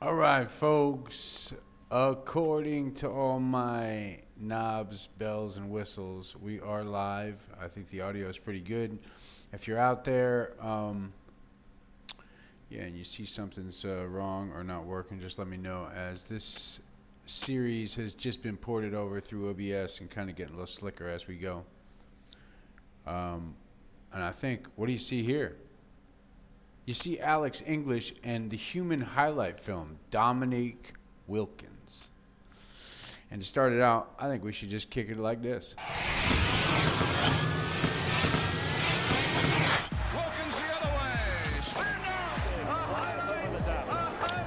All right, folks. According to all my knobs, bells, and whistles, we are live. I think the audio is pretty good. If you're out there, yeah, and you see something's wrong or not working, just let me know. As this series has just been ported over through OBS and kind of getting a little slicker as we go. And I think, what do you see here? You see Alex English and the human highlight film, Dominique Wilkins. And to start it out, I think we should just kick it like this. Wilkins the other way.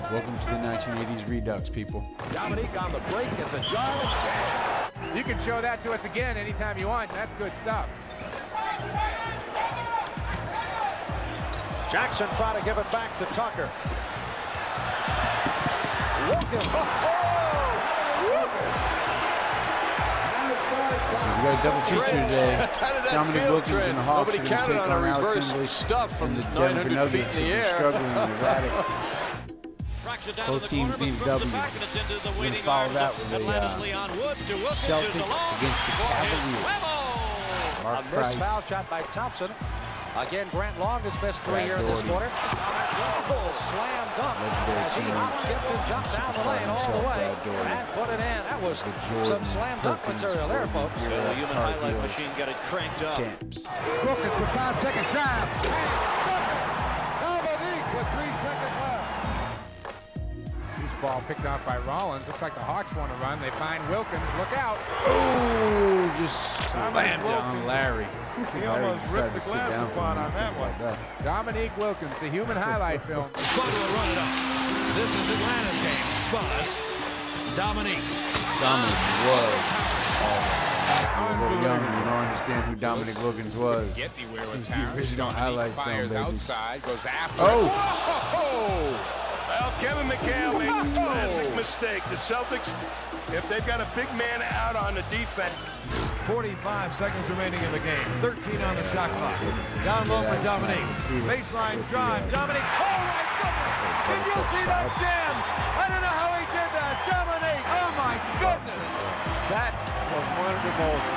Welcome to the 1980s Redux, people. Dominique on the break gets a yard. You can show that to us again anytime you want. That's good stuff. Jackson trying to give it back to Tucker. Wilkins. We got a double feature today. Dominique Wilkins and the Hawks are going to take on Alex English from and the Denver Nuggets who are struggling in erratic. Both teams need a W. We're going to follow that with a Celtics against the Cavaliers. Mark Price. Foul shot by Thompson. Again, Grant Long has missed three here in this quarter. Slam dunk as he skipped and jumped down the lane all the way and put it in. That was some slam dunk material there, folks. The human highlight machine got it cranked up. Wilkins with 5 seconds time. Dominique with 3 seconds left. Loose ball picked off by Rollins. Looks like the Hawks want to run. They find Wilkins. Look out. Oh, just slammed down Larry. He almost ripped the glass apart on that one. Dominique Wilkins, the human highlight film. Spud will run it up. This is Atlanta's game. Spud. Dominique. Dominic was. You're a little young, you don't understand who Dominic Wilkins was. Get anywhere with He's the original highlight film, fires baby. outside, goes after. Well, Kevin McHale made the classic mistake. The Celtics, if they've got a big man out on the defense. 45 seconds remaining in the game. 13 on the shot clock. Down low for Dominique. Baseline drive. Dominique. Oh my goodness! Did you see that jam? I don't know how he did that. Dominique. Oh my goodness! That was one of the most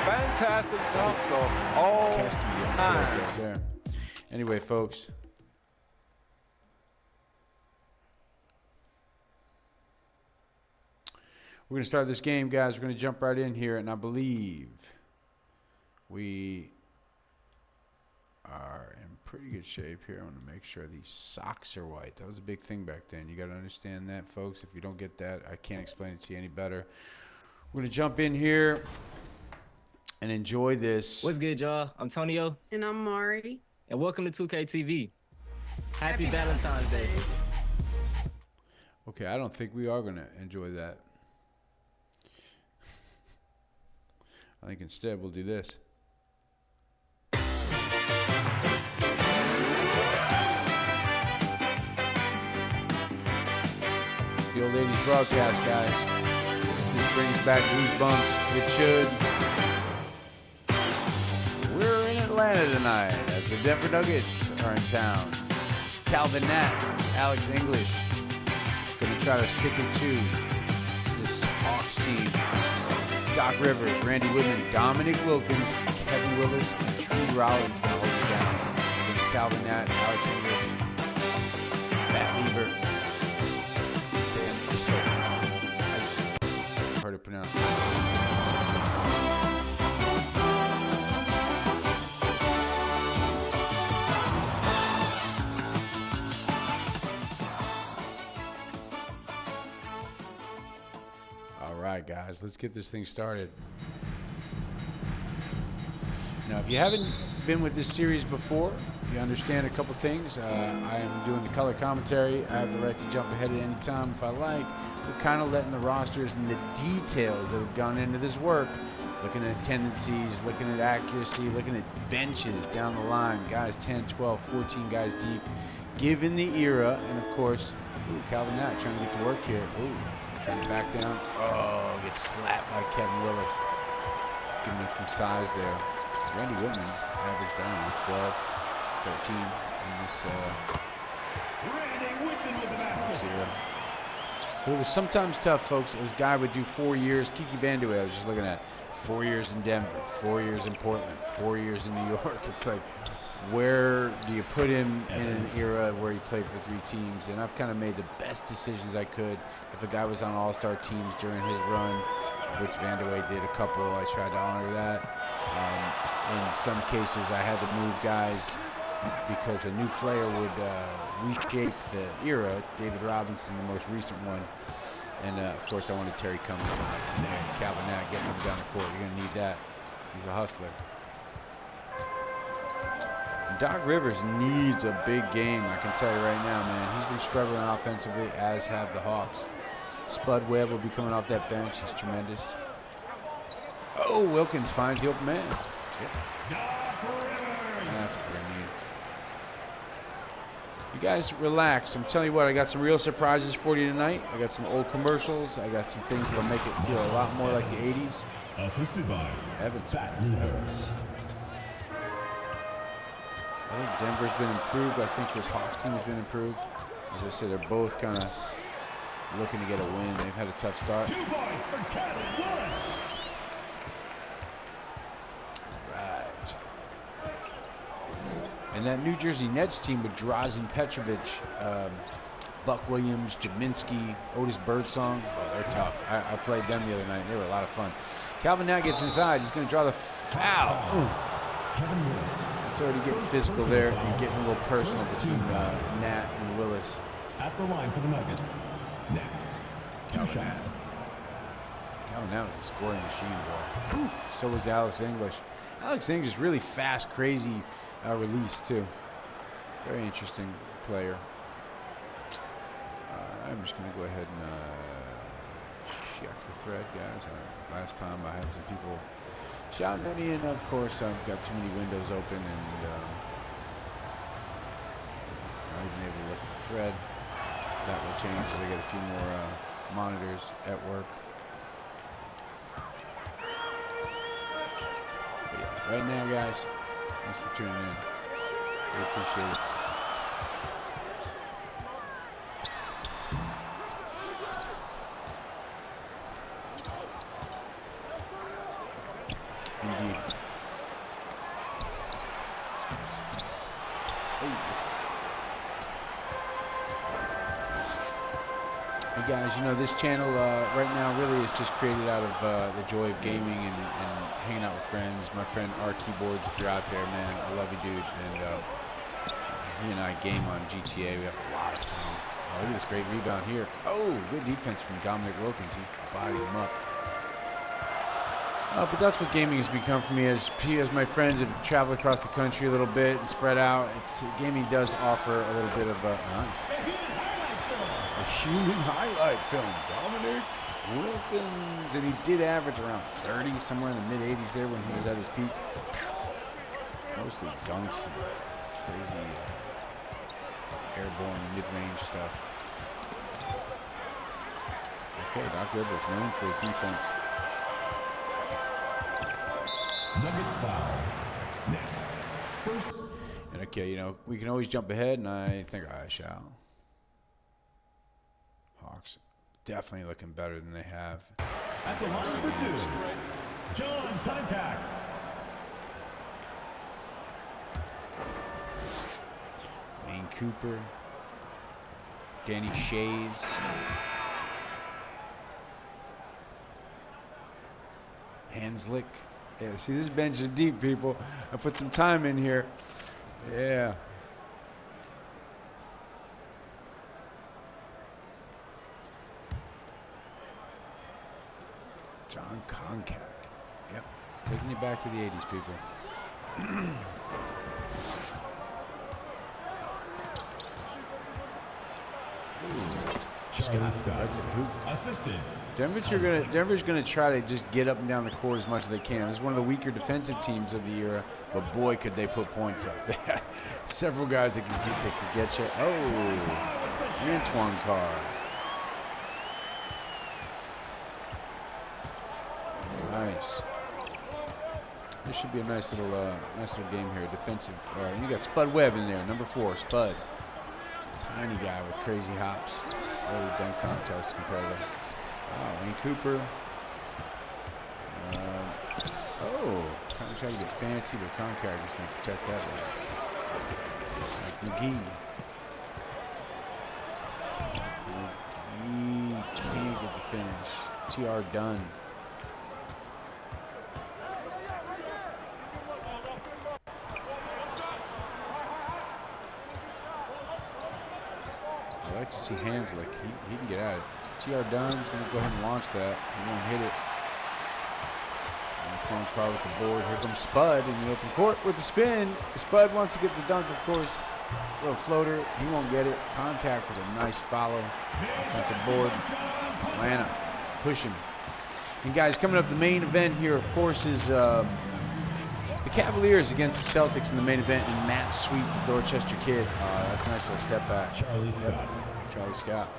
fantastic dunks of all time. Right there. Anyway, folks. We're going to start this game, guys. We're going to jump right in here, and I believe we are in pretty good shape here. I want to make sure these socks are white. That was a big thing back then. You got to understand that, folks. If you don't get that, I can't explain it to you any better. We're going to jump in here and enjoy this. What's good, y'all? I'm Tonio. And I'm Mari. And welcome to 2K TV. Happy Valentine's Day. Okay, I don't think we are going to enjoy that. I think instead we'll do this. The old 80s broadcast, guys. This brings back goosebumps. It should. We're in Atlanta tonight as the Denver Nuggets are in town. Calvin Nat, Alex English, going to try to stick it to this Hawks team. Doc Rivers, Randy Whitman, Dominique Wilkins, Kevin Willis, and True Rollins going to hold it down against Calvin Nat, Alex English, Fat Lieber, and so I just heard it pronounced. Alright guys, let's get this thing started. Now if you haven't been with this series before, you understand a couple things. I am doing the color commentary. I have the right to jump ahead at any time if I like. We're kind of letting the rosters and the details that have gone into this work, looking at tendencies, looking at accuracy, looking at benches down the line, guys 10, 12, 14 guys deep, given the era, and of course, Calvin Nat trying to get to work here. Trying to back down. Oh, gets slapped by Kevin Willis. Giving him some size there. Randy Whitman averaged, I don't know, 12, 13 in this Randy Whitman with the basket. era. But it was sometimes tough, folks. This guy would do 4 years. Kiki Vandeweghe, I was just looking at 4 years in Denver, 4 years in Portland, 4 years in New York. It's like, where do you put him in an era where he played for 3 teams? And I've kind of made the best decisions I could. If a guy was on all-star teams during his run, which Vandeweghe did a couple, I tried to honor that. In some cases, I had to move guys because a new player would reshape the era. David Robinson, the most recent one. And, of course, I wanted Terry Cummings on that team. And Calvin Nat getting him down the court. You're going to need that. He's a hustler. And Doc Rivers needs a big game, I can tell you right now, man. He's been struggling offensively, as have the Hawks. Spud Webb will be coming off that bench. He's tremendous. Oh, Wilkins finds the open man. Yep. That's what I need. You guys relax. I'm telling you what, I got some real surprises for you tonight. I got some old commercials. I got some things that'll make it feel a lot more like the 80s. Assisted by Evans. I think Denver's been improved. I think this Hawks team has been improved. As I said, they're both kind of looking to get a win. They've had a tough start. 2 points for Kevin Willis. Right. And that New Jersey Nets team with Drazen Petrovic, Buck Williams, Jaminski, Otis Birdsong, oh, they're tough. I played them the other night. They were a lot of fun. Calvin Nat gets inside. He's going to draw the foul. Ooh. Kevin Willis. It's already getting physical there and getting a little personal between Nat and Willis. At the line for the Nuggets. Nat. 2 shots. Calvin Nat was a scoring machine, boy. Ooh. So was Alex English. Alex English, really fast, crazy release, too. Very interesting player. I'm just going to go ahead and check the thread, guys. Last time I had some people shouting at me, and of course I've got too many windows open, and not even able to look at the thread. That will change as I get a few more monitors at work. But yeah, right now, guys, thanks for tuning in. I appreciate it. Indeed. Hey guys, you know, this channel right now really is just created out of the joy of gaming and hanging out with friends. My friend R Keyboards, if you're out there, man, I love you, dude. And he and I game on GTA. We have a lot of fun. Oh, look at this great rebound here. Oh, good defense from Dominic Wilkins. He bodied him up. But that's what gaming has become for me. As my friends have traveled across the country a little bit and spread out, gaming does offer a little bit of a human highlight film. Dominic Wilkins, and he did average around 30, somewhere in the mid-80s there when he was at his peak. Mostly dunks and crazy airborne mid-range stuff. Okay, Doc Rivers known for his defense. Nuggets foul. Net. First. And okay, you know, we can always jump ahead, and I think I shall. Hawks definitely looking better than they have. At the line for 2. John Steinpack. Wayne Cooper. Danny Shaves. Hanslick. Yeah, see, this bench is deep, people. I put some time in here. Yeah. John Koncak. Yep. Taking you back to the 80s, people. Just got right to the hoop. Assisted. Denver's gonna try to just get up and down the court as much as they can. This is one of the weaker defensive teams of the era, but boy, could they put points up. They had several guys that could get you. Oh, Antoine Carr. Nice. This should be a nice little game here. Defensive. You got Spud Webb in there, number 4, Spud. Tiny guy with crazy hops. early dunk contest to compare them. Wow, Wayne Cooper. Kind of trying to get fancy, but Concar just going to protect that one. Like McGee. McGee can't get the finish. TR done. I like to see Hanslick. He can get at it. TR Dunn's going to go ahead and launch that. He won't hit it. Throwing car with the board. Here comes Spud in the open court with the spin. Spud wants to get the dunk, of course. Little floater. He won't get it. Contact with a nice follow. Offensive board. Atlanta pushing. And guys, coming up, the main event here, of course, is the Cavaliers against the Celtics in the main event, and Matt Sweet, the Dorchester Kid. That's a nice little step back. Charlie Scott.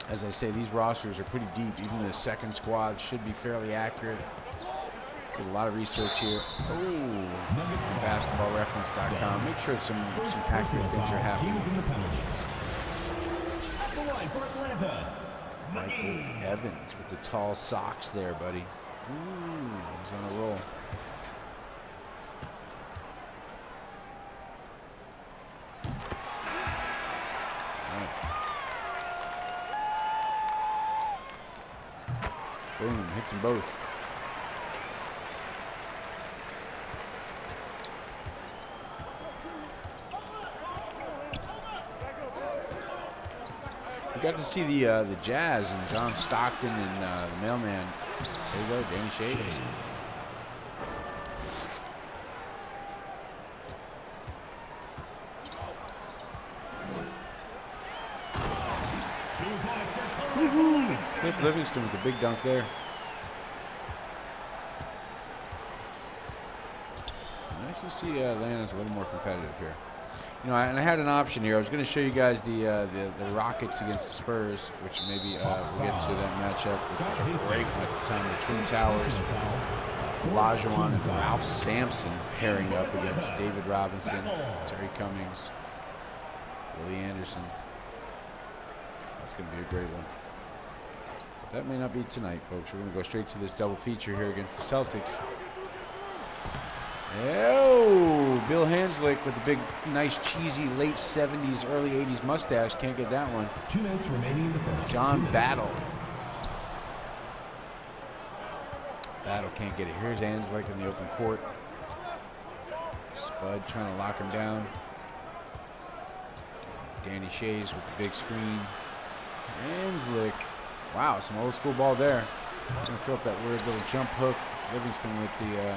As I say, these rosters are pretty deep. Even the second squad should be fairly accurate. Did a lot of research here. basketballreference.com. Make sure some accurate things are happening. Michael Evans with the tall socks there, buddy. Ooh, he's on a roll. Boom, hits them both. We got to see the Jazz and John Stockton and the mailman. There you go, Danny Shades. Cliff Livingston with the big dunk there. Nice to see Atlanta's a little more competitive here. You know, and I had an option here. I was going to show you guys the Rockets against the Spurs, which maybe we'll get to that matchup, which was a great one at the time. The Twin Towers, Olajuwon and Ralph Sampson pairing up against David Robinson, Terry Cummings, Willie Anderson. That's going to be a great one. But that may not be tonight, folks. We're going to go straight to this double feature here against the Celtics. Oh, Bill Hanslick with the big, nice, cheesy late 70s, early 80s mustache. Can't get that one. 2 minutes remaining in the first. John Battle. Battle can't get it. Here's Hanslick in the open court. Spud trying to lock him down. Danny Shays with the big screen. Hanslick. Wow, some old school ball there. Gonna throw up that weird little jump hook. Livingston with the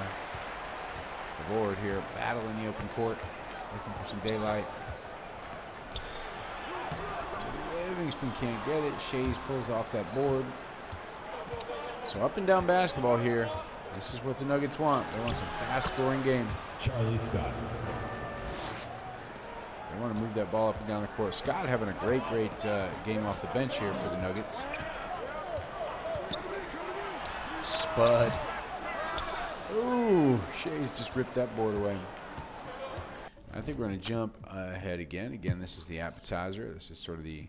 board here. Battle in the open court, looking for some daylight. Livingston can't get it. Shays pulls off that board. So up and down basketball here. This is what the Nuggets want. They want some fast scoring game. Charlie Scott. They want to move that ball up and down the court. Scott having a great game off the bench here for the Nuggets. Spud. Ooh, Shays just ripped that board away. I think we're going to jump ahead again. Again, this is the appetizer. This is sort of the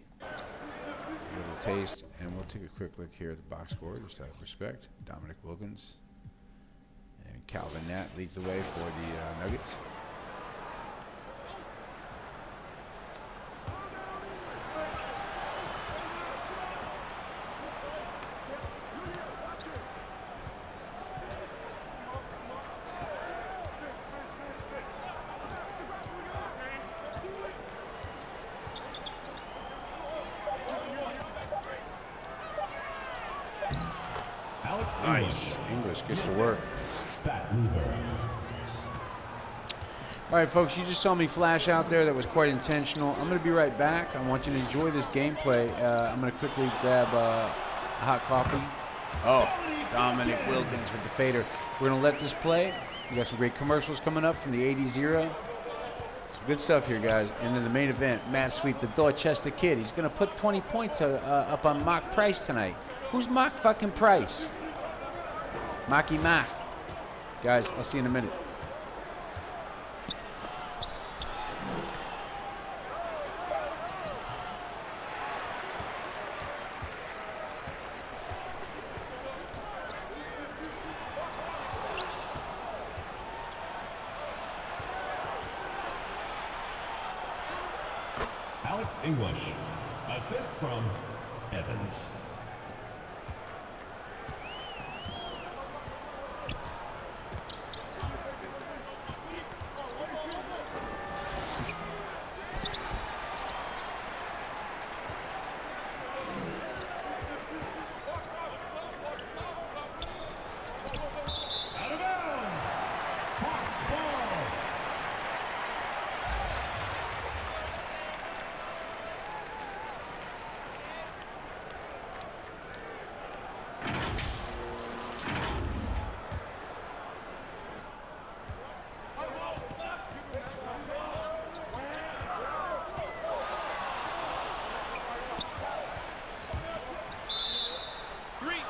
little taste. And we'll take a quick look here at the box score, just out of respect. Dominic Wilkins. And Calvin Nat leads the way for the Nuggets. Nice. English gets to work. All right, folks, you just saw me flash out there. That was quite intentional. I'm going to be right back. I want you to enjoy this gameplay. I'm going to quickly grab a hot coffee. Oh, Dominic Wilkins with the fader. We're going to let this play. We got some great commercials coming up from the 80s era. Some good stuff here, guys. And then the main event, Matt Sweet, the Dorchester Kid. He's going to put 20 points up on Mock Price tonight. Who's Mock fucking Price? Mocky Mac. Guys, I'll see you in a minute. Alex English. Assist from Evans. Out of bounds. Hawks ball.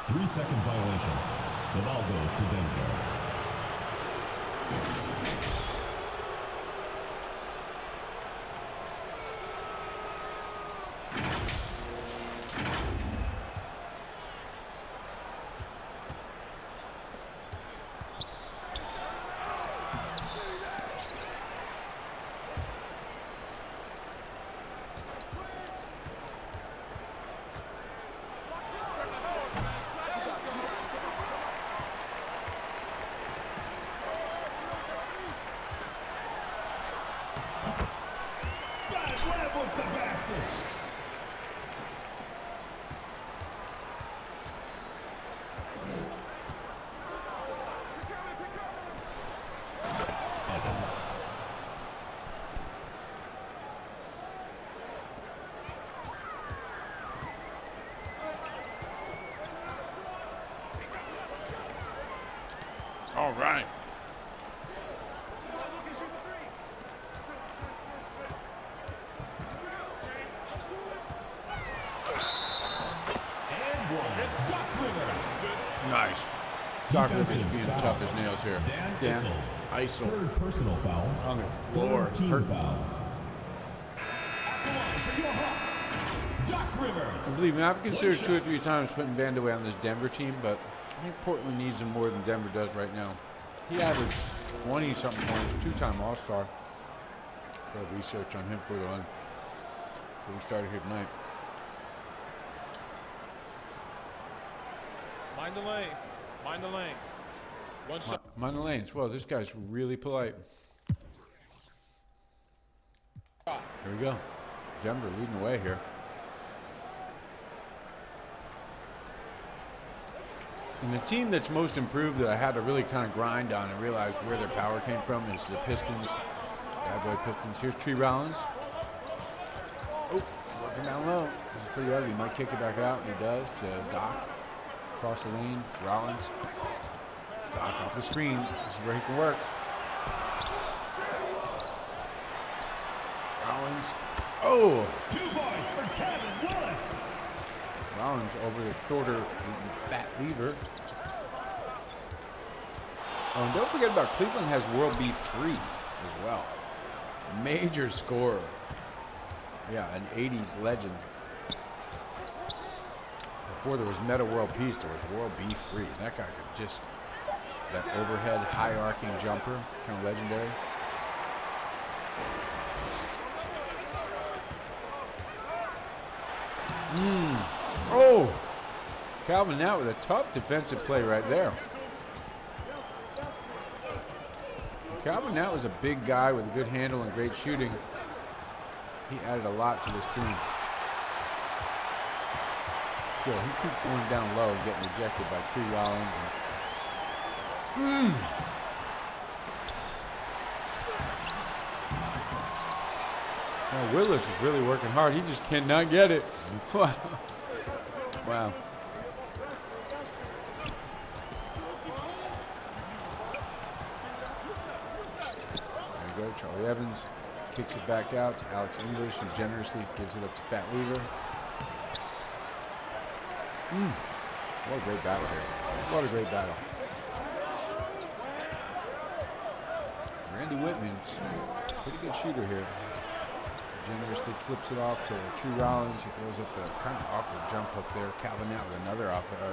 Three-second violation. The ball goes to Denver. With the basket. Evans. All right. Nice. Doc Rivers being tough as nails here. Dan Issel. Third personal foul. On the floor. Team foul. Doc Rivers. Believe me, I've considered 2 or 3 times putting Vandeweghe on this Denver team, but I think Portland needs him more than Denver does right now. He averaged 20-something points, 2-time All-Star. Got research on him for the one before we started here tonight. Mind the lanes. Mind the lanes. One shot. Mind the lanes. Well, this guy's really polite. Here we go. Denver leading the way here. And the team that's most improved that I had to really kind of grind on and realize where their power came from is the Pistons. Bad boy Pistons. Here's Tree Rollins. Oh, working down low. This is pretty ugly. He might kick it back out, and he does to Doc. Across the lane, Rollins. Doc off the screen. This is where he can work. Rollins. Oh! 2 points for Kevin Willis. Rollins over the shorter, fat lever. Oh, and don't forget about Cleveland has World B free as well. Major scorer. Yeah, an 80s legend. Before there was Meta World Peace, there was World B free. That guy could just, that overhead high arcing jumper, kind of legendary. Oh! Calvin Nat with a tough defensive play right there. Calvin Nat was a big guy with a good handle and great shooting. He added a lot to this team. Still, he keeps going down low and getting rejected by Tree Rollins. Well, Willis is really working hard. He just cannot get it. Wow. Wow. There you go. Charlie Evans kicks it back out to Alex English, who generously gives it up to Fat Lever. What a great battle here. What a great battle. Randy Whitman's a pretty good shooter here. Generously flips it off to Tree Rollins. He throws up the kind of awkward jump up there. Calvin Nat with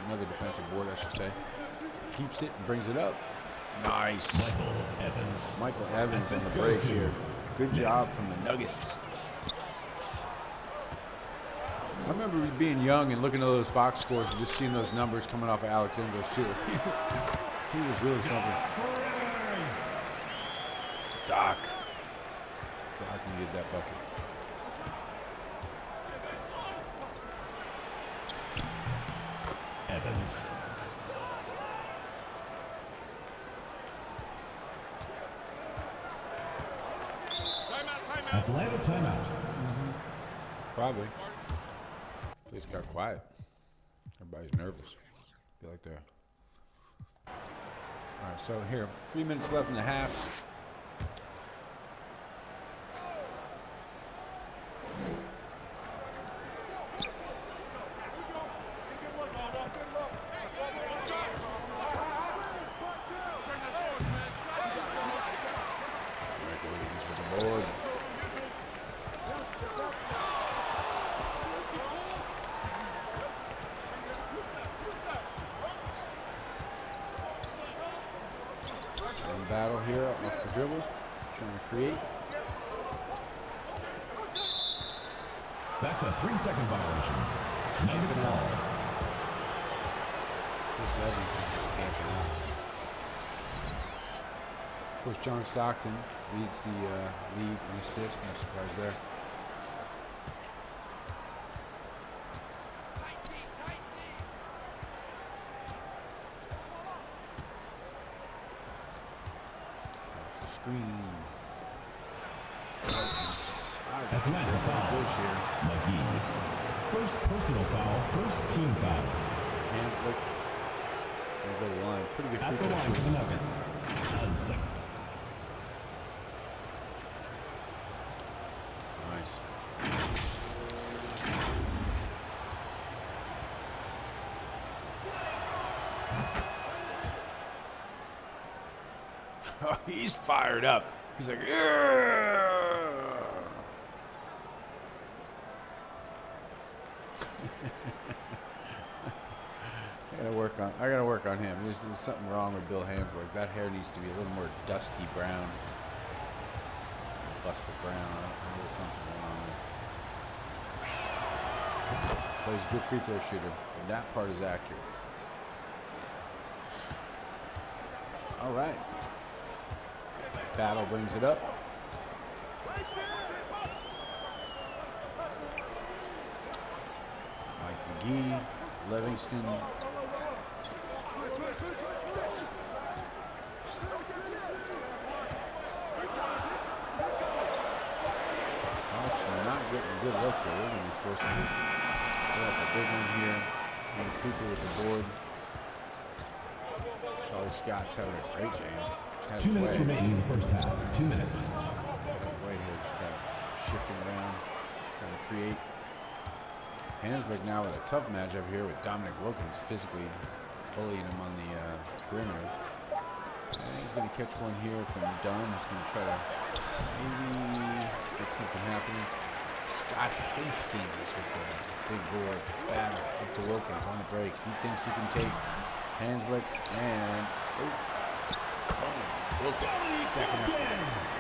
another defensive board, I should say. Keeps it and brings it up. Nice. Evans. Michael Evans on the break here. Good job from the Nuggets. I remember being young and looking at those box scores and just seeing those numbers coming off of Alex English too. He was really something. Doc needed that bucket. Evans. Atlanta timeout. Probably. Place got quiet. Everybody's nervous. Feel like they're. All right, so here, 3 minutes left in the half. Battle here off the dribble, trying to create. That's a 3-second violation. Nuggets ball. Of course, John Stockton leads the league in assists. No surprise there. Screen. Atlanta foul. McGee. First personal foul. First team foul. Hands look. Go to the line. Pretty good free throw. At the line for the Nuggets. Hanslick. Nice. Oh, he's fired up. He's like, yeah. I gotta work on him. There's something wrong with Bill Hanslick. That hair needs to be a little more dusty brown. Busted brown. There's something wrong there. But he's a good free throw shooter. And that part is accurate. All right. Battle brings it up. Mike McGee, Livingston. Actually not getting a good look here. We're going to be forced to just throw up a big one here. And Cooper with the board. Charlie Scott's having a great game. 2 minutes remaining in the first half. 2 minutes. Way here, just kind of shifting around, trying to create. Hanslick now with a tough matchup here with Dominic Wilkins physically bullying him on the perimeter. And he's going to catch one here from Dunn. He's going to try to maybe get something happening. Scott Hastings with the big board battle up to Wilkins on the break. He thinks he can take Hanslick and Wilkins, second effort.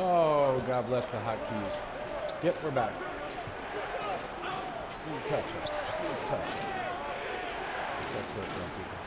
Oh, God bless the hotkeys. Yep, we're back. Just need a touch-up. Just need a touch-up. What's that touch-up, people?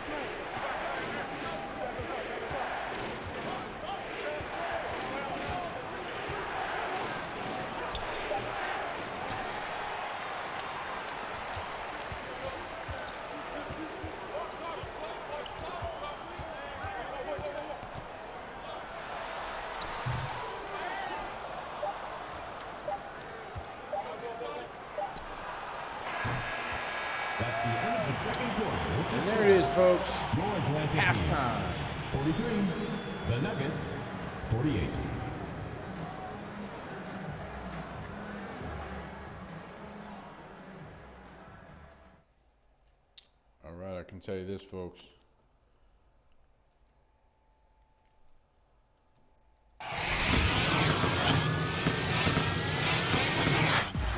the second quarter. And there it is, folks. Your Atlanta Halftime. team, 43. The Nuggets, 48. All right, I can tell you this, folks.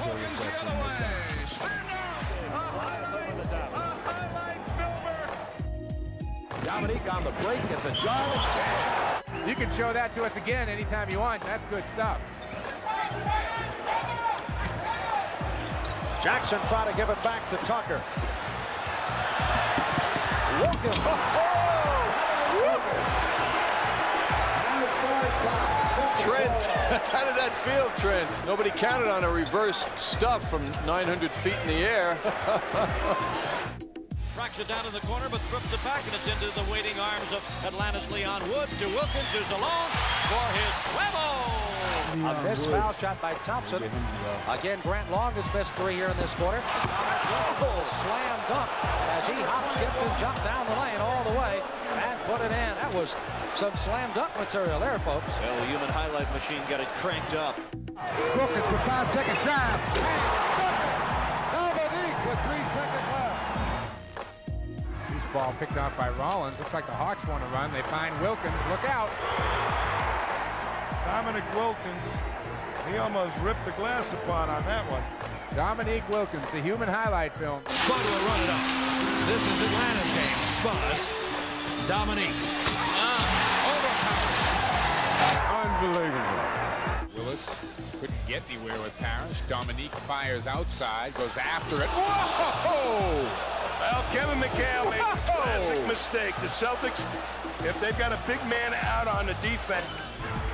Wilkins the other way. Dominique on the break gets a yardage chance. You can show that to us again anytime you want. That's good stuff. Jackson trying to give it back to Tucker. Wilkins. Trent, how did that feel, Trent? Nobody counted on a reverse stuff from 900 feet in the air. Tracks it down in the corner, but strips it back, and it's into the waiting arms of Atlanta's Leon Wood to Wilkins, who's alone for his level. A missed foul shot by Thompson. Again, Grant Long has missed 3 here in this quarter. Slam dunk as he hop, skipped, and jumped down the lane all the way and put it in. That was some slam dunk material there, folks. Well, the human highlight machine got it cranked up. Wilkins for 5 seconds drive. Dominique with 3 seconds left. Loose ball picked off by Rollins. Looks like the Hawks want to run. They find Wilkins. Look out. Dominic Wilkins, he almost ripped the glass apart on that one. Dominique Wilkins, the human highlight film. Spud will run it up. This is Atlanta's game. Spud. Dominique. Overpowers. Unbelievable. Willis couldn't get anywhere with Parrish. Dominique fires outside, goes after it. Whoa! Well, Kevin McHale made a classic mistake. The Celtics, if they've got a big man out on the defense.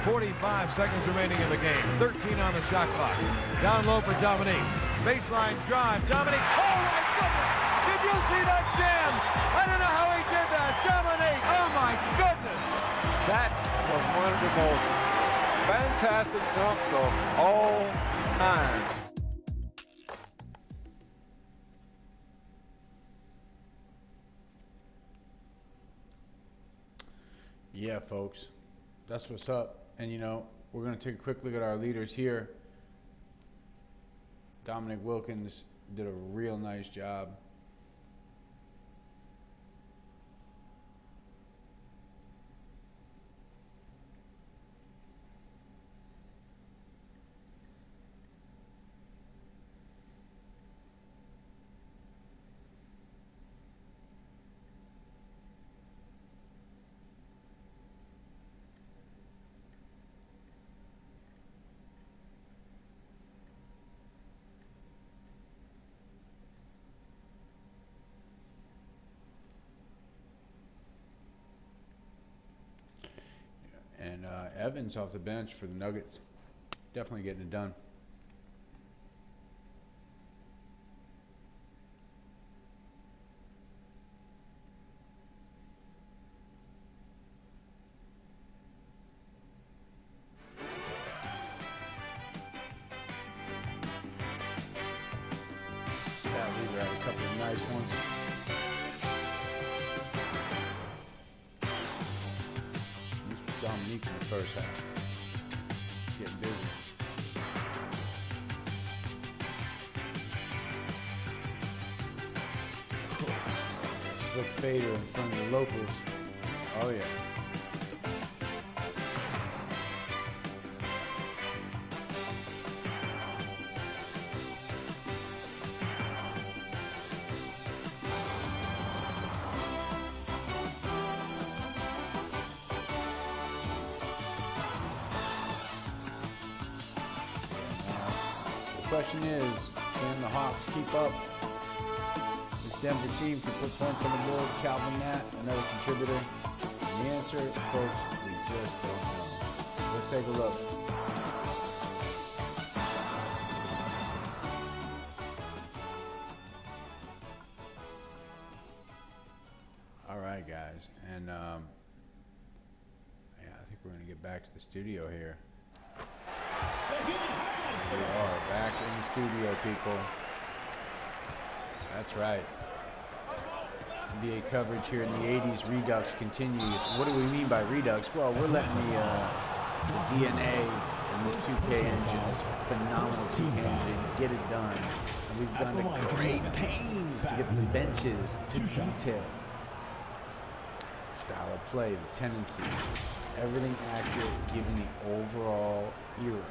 45 seconds remaining in the game. 13 on the shot clock. Down low for Dominique. Baseline drive. Dominique. Oh my goodness! Did you see that jam? I don't know how he did that. Dominique. Oh my goodness! That was one of the most fantastic dunks of all time. Yeah, folks, that's what's up. And, you know, we're going to take a quick look at our leaders here. Dominic Wilkins did a real nice job. And Evans off the bench for the Nuggets. Definitely getting it done. We had a couple of nice ones. Dominique in the first half. Getting busy. Slick fader in front of the locals. Oh yeah. The question is, can the Hawks keep up? This Denver team can put points on the board. Calvin Nat, another contributor. And the answer, folks, we just don't know. Let's take a look. All right, guys, and yeah, I think we're gonna get back to the studio here. We are back in the studio, people. That's right. NBA coverage here in the 80s. Redux continues. What do we mean by Redux? Well, we're letting the DNA in this 2K engine, this phenomenal 2K engine, get it done. And we've gone to great pains to get the benches to detail. Style of play, the tendencies, everything accurate given the overall era.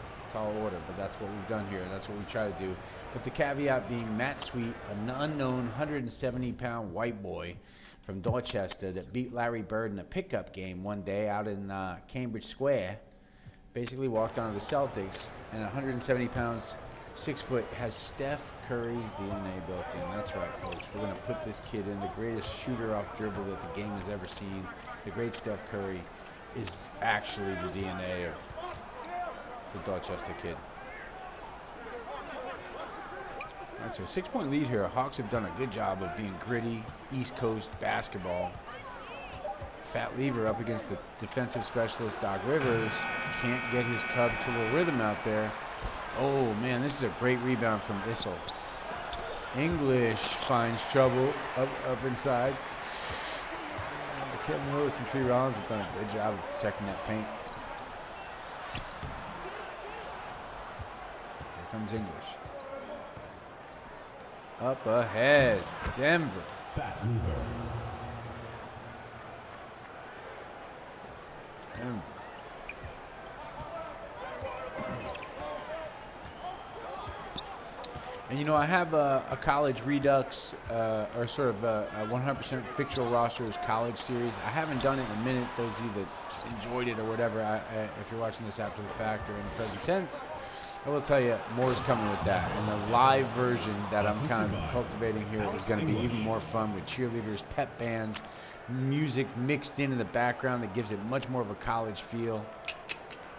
It's a tall order, but that's what we've done here. That's what we try to do. But the caveat being Matt Sweet, an unknown 170-pound white boy from Dorchester that beat Larry Bird in a pickup game one day out in Cambridge Square, basically walked onto the Celtics, and 170 pounds, 6 foot, has Steph Curry's DNA built in. That's right, folks. We're going to put this kid in. The greatest shooter off dribble that the game has ever seen. The great Steph Curry is actually the DNA of the Dorchester Kid. All right, so 6-point lead here. Hawks have done a good job of being gritty, East Coast basketball. Fat Lever up against the defensive specialist Doc Rivers. Can't get his Cubs to a little rhythm out there. Oh, man, this is a great rebound from Issel. English finds trouble up inside. Kevin Willis and Tree Rollins have done a good job of protecting that paint. Here comes English. Up ahead, Denver. Fat Lever. Denver. And you know, I have a college Redux, or sort of a 100% fictional rosters college series. I haven't done it in a minute. Those of you that enjoyed it or whatever, if you're watching this after the fact or in the present tense, I will tell you more is coming with that. And the live version that I'm kind of cultivating here is going to be even more fun with cheerleaders, pep bands, music mixed in the background that gives it much more of a college feel.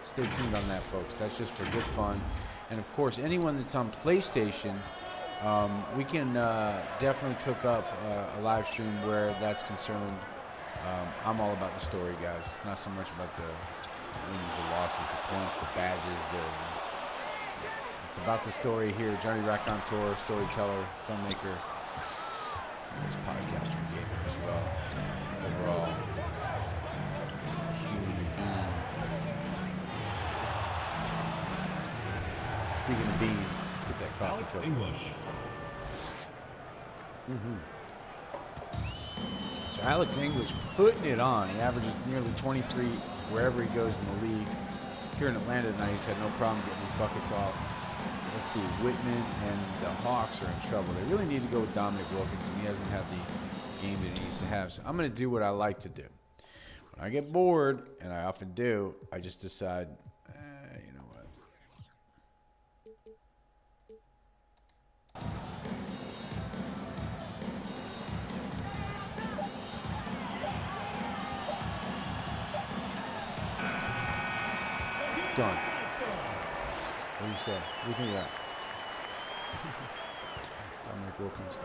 Stay tuned on that, folks. That's just for good fun. And of course, anyone that's on PlayStation, we can definitely cook up a live stream where that's concerned. I'm all about the story, guys. It's not so much about the wins, the losses, the points, the badges. It's about the story here. Johnny Raconteur, storyteller, filmmaker. It's podcaster and gamer as well. Overall, human being. Speaking of being, let's get that coffee cup. English. So Alex English putting it on. He averages nearly 23 wherever he goes in the league. Here in Atlanta tonight, he's had no problem getting his buckets off. Let's see, Whitman and the Hawks are in trouble. They really need to go with Dominic Wilkins, and he hasn't had the game that he needs to have. So I'm going to do what I like to do. When I get bored, and I often do, I just decide, you know what? Done. What do you say? What do you think of that? Dominic Wilkins.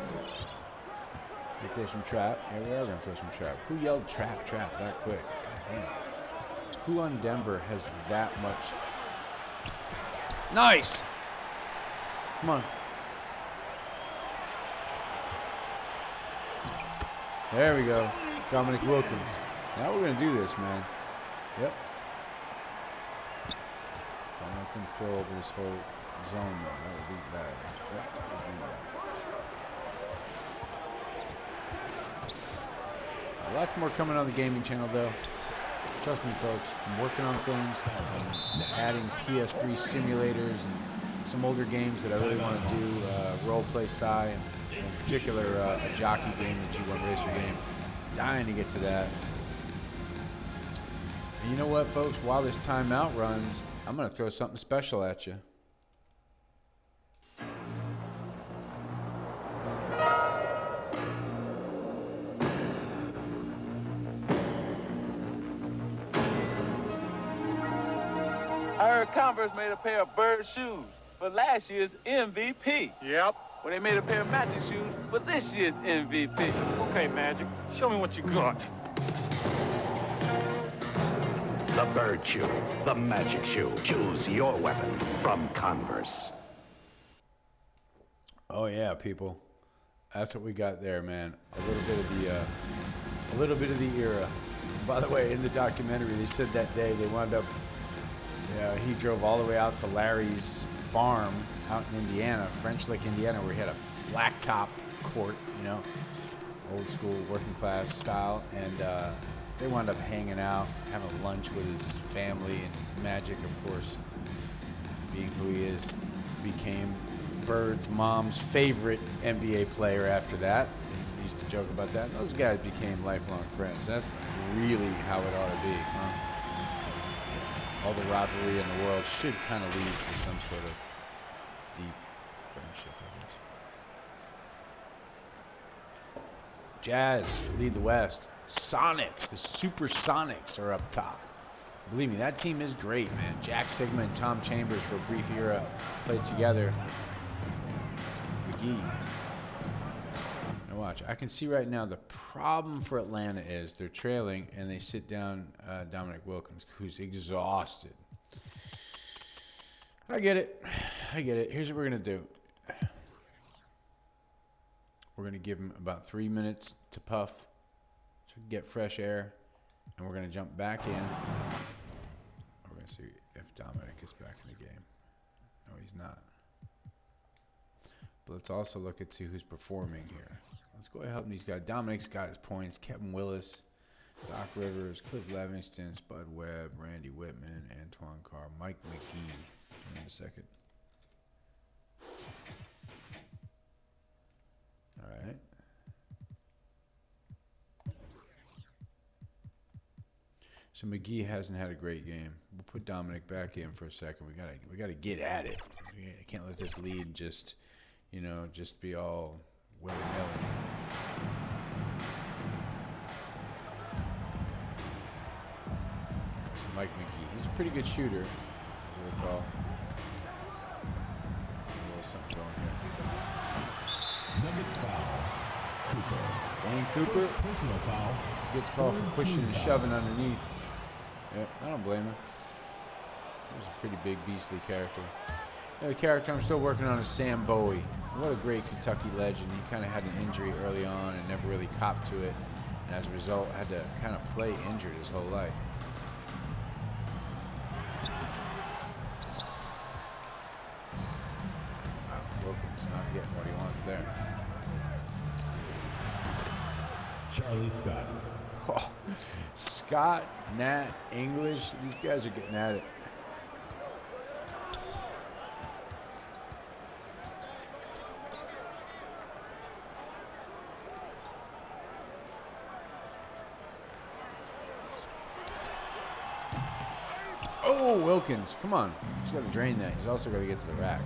They throw some trap. Yeah, we are going to throw some trap. Who yelled trap that quick? God damn. Who on Denver has that much? Nice! Come on. There we go. Dominic Wilkins. Now we're going to do this, man. Yep. Don't let them throw over this whole zone, though. That would be bad. Yep, that would be bad. Lots more coming on the gaming channel, though. Trust me, folks. I'm working on things. I'm adding PS3 simulators and some older games that I really want to do. Role play style, and in particular, a jockey game, the G1 Racer game. Dying to get to that. And you know what, folks? While this timeout runs, I'm going to throw something special at you. I heard Converse made a pair of Bird shoes for last year's MVP. Yep. When they made a pair of Magic shoes for this year's MVP. Okay, Magic, show me what you got. The Bird Shoe, the Magic Shoe. Choose your weapon from Converse. Oh, yeah, people. That's what we got there, man. A little bit of the era. By the way, in the documentary, they said that day they wound up. He drove all the way out to Larry's farm out in Indiana, French Lick, Indiana, where he had a blacktop court, old school working class style, and they wound up hanging out, having lunch with his family, and Magic, of course, being who he is, became Bird's mom's favorite NBA player after that. He used to joke about that. Those guys became lifelong friends. That's really how it ought to be, huh? All the rivalry in the world should kind of lead to some sort of deep friendship, I guess. Jazz lead the West. Sonics, the Supersonics are up top. Believe me, that team is great, man. Jack Sigma and Tom Chambers for a brief era played together. McGee. Now watch, I can see right now the problem for Atlanta is they're trailing and they sit down Dominic Wilkins, who's exhausted. I get it. Here's what we're going to do. We're going to give him about 3 minutes to puff, to get fresh air, and we're going to jump back in. We're going to see if Dominic is back in the game. No, he's not. But let's also look at see who's performing here. Let's go ahead and help these guys. Dominic's got his points. Kevin Willis, Doc Rivers, Cliff Levingston, Spud Webb, Randy Whitman, Antoine Carr, Mike McGee. In a second. All right. So McGee hasn't had a great game. We'll put Dominic back in for a second. We gotta get at it. I can't let this lead just be all willy-nilly. Mike McGee. He's a pretty good shooter, as I recall. A little something going here. Nuggets foul. Cooper. Dane Cooper Personal foul. Gets called for pushing and shoving underneath. Yep, I don't blame him. He's a pretty big, beastly character. The character I'm still working on is Sam Bowie. What a great Kentucky legend. He kind of had an injury early on and never really copped to it. And as a result, had to kind of play injured his whole life. Wow, Wilkins not getting what he wants there. Charlie Scott. Oh, Scott, Nat, English, these guys are getting at it. Oh, Wilkins, come on. He's got to drain that. He's also got to get to the rack.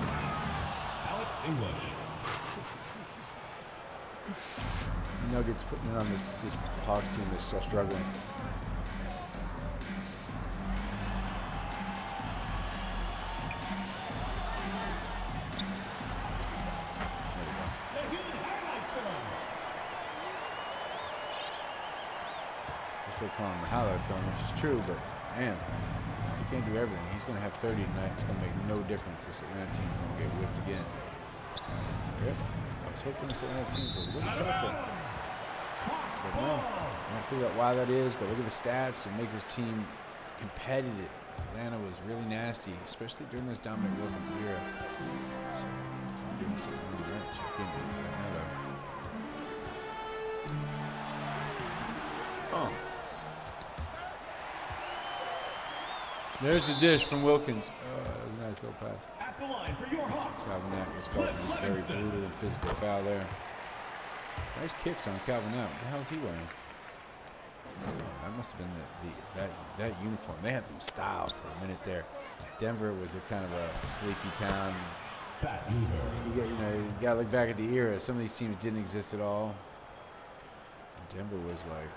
Alex English. Nuggets putting it on this Hawks team that's still struggling. They're still calling him the highlight film, which is true, but man, he can't do everything. He's going to have 30 tonight. It's going to make no difference. This Atlanta team is going to get whipped again. Yep. I was hoping this Atlanta team's a little tougher. But no, I don't figure out why that is, but look at the stats and make this team competitive. Atlanta was really nasty, especially during this Dominic Wilkins era. So if I'm doing something, I'm going to check in right now, though. Oh. There's the dish from Wilkins. That was a nice little pass. At the line for your Hawks. Calvin Knapp gets called for a very brutal and physical foul there. Nice kicks on Calvin Knapp. What the hell is he wearing? That must have been that uniform. They had some style for a minute there. Denver was a kind of a sleepy town. You gotta look back at the era. Some of these teams didn't exist at all. And Denver was like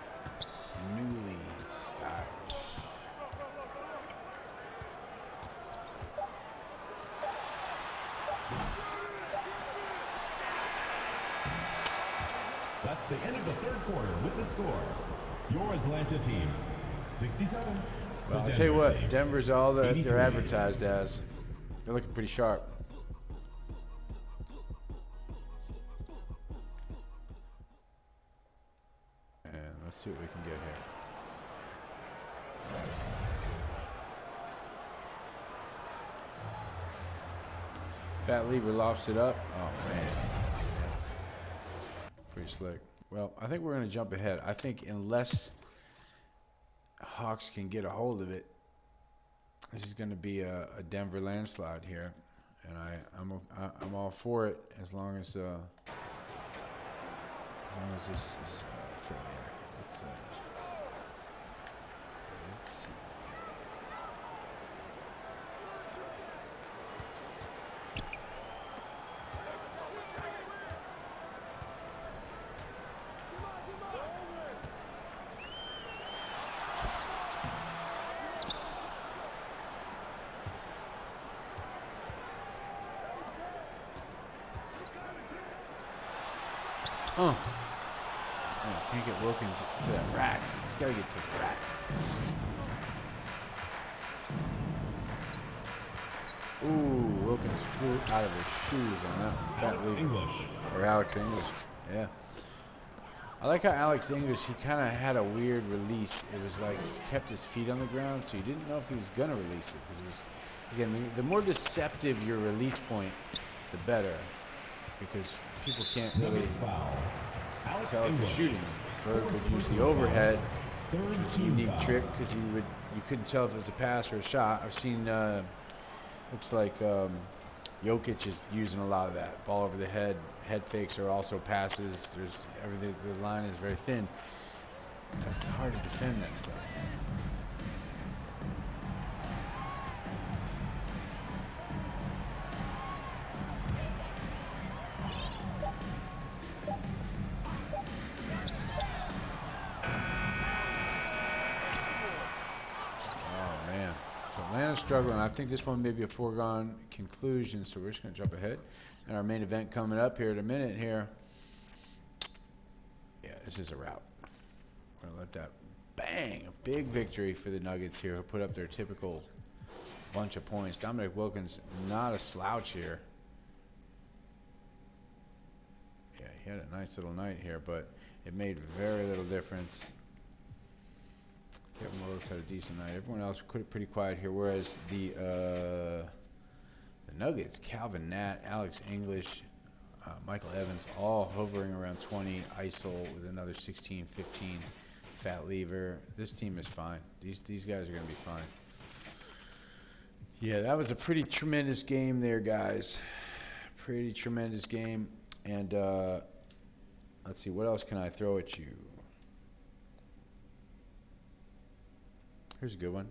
newly stylish. That's the end of the third quarter with the score. Your Atlanta team, 67. Well, I'll tell you what, Denver's all that they're advertised as. They're looking pretty sharp. Let's see what we can get here. Fat Lever lofts it up. Oh, man. Yeah. Pretty slick. Well, I think we're going to jump ahead. I think unless Hawks can get a hold of it, this is going to be a Denver landslide here. And I'm all for it as long as this is fairly accurate. Let's see. Oh, can't get Wilkins to that rack. He's got to get to the rack. Ooh, Wilkins flew out of his shoes on that one. Alex English. Or Alex English. Yeah. I like how Alex English, he kind of had a weird release. It was like he kept his feet on the ground, so you didn't know if he was going to release it. Because it was, again, the more deceptive your release point, the better. Because people can't really tell if you're shooting. Bird would use the overhead, which was a unique trick because you couldn't tell if it was a pass or a shot. I've seen looks like Jokic is using a lot of that. Ball over the head. Head fakes are also passes. There's everything. The line is very thin. That's hard to defend that stuff. Struggling. I think this one may be a foregone conclusion, so we're just going to jump ahead. And our main event coming up here in a minute here. Yeah, this is a rout. We're going to let that bang. A big victory for the Nuggets here, who put up their typical bunch of points. Dominic Wilkins, not a slouch here. Yeah, he had a nice little night here, but it made very little difference. Kevin Willis had a decent night. Everyone else pretty quiet here, whereas the Nuggets, Calvin Nat, Alex English, Michael Evans, all hovering around 20. ISIL with another 16, 15. Fat Lever. This team is fine. These guys are going to be fine. Yeah, that was a pretty tremendous game there, guys. Pretty tremendous game. And let's see, what else can I throw at you? Here's a good one.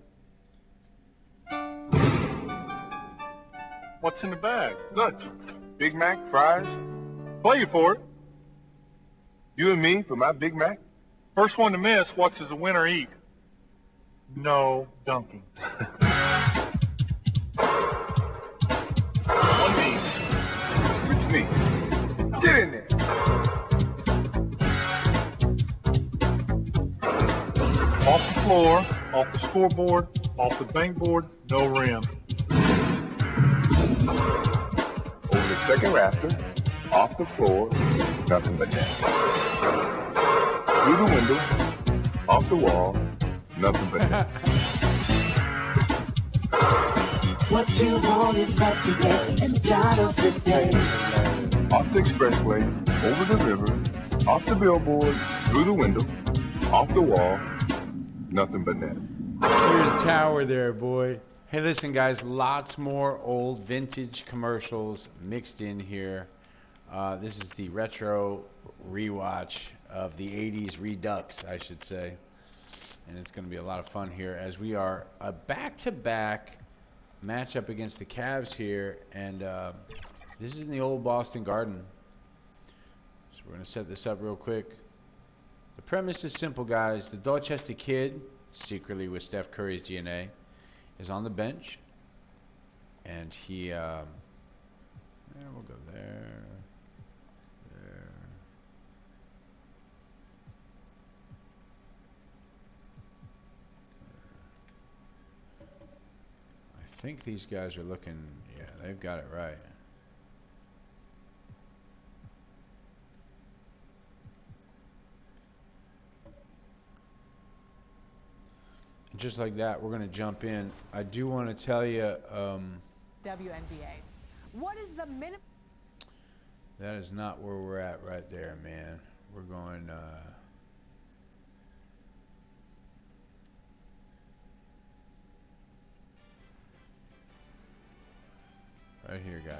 What's in the bag? Lunch. Big Mac, fries. Play you for it. You and me for my Big Mac. First one to miss, what does the winner eat? No dunking. One me. Which me? Get in there. Off the floor. Off the scoreboard, off the bankboard, no rim. Over the second rafter, off the floor, nothing but net. Through the window, off the wall, nothing but net. What you want is what you get, and God of the day. Off the expressway, over the river, off the billboard, through the window, off the wall, nothing but net. Sears Tower there, boy. Hey, listen, guys, lots more old vintage commercials mixed in here. This is the retro rewatch of the 80s Redux, I should say. And it's going to be a lot of fun here as we are a back-to-back matchup against the CAVS here. And this is in the old Boston Garden. So we're going to set this up real quick. The premise is simple, guys. The Dorchester Kid, secretly with Steph Curry's DNA, is on the bench, and he we'll go there. I think these guys are looking, yeah, they've got it right. Just like that, we're going to jump in. I do want to tell you... WNBA. What is the minimum? That is not where we're at right there, man. We're going... right here, guys.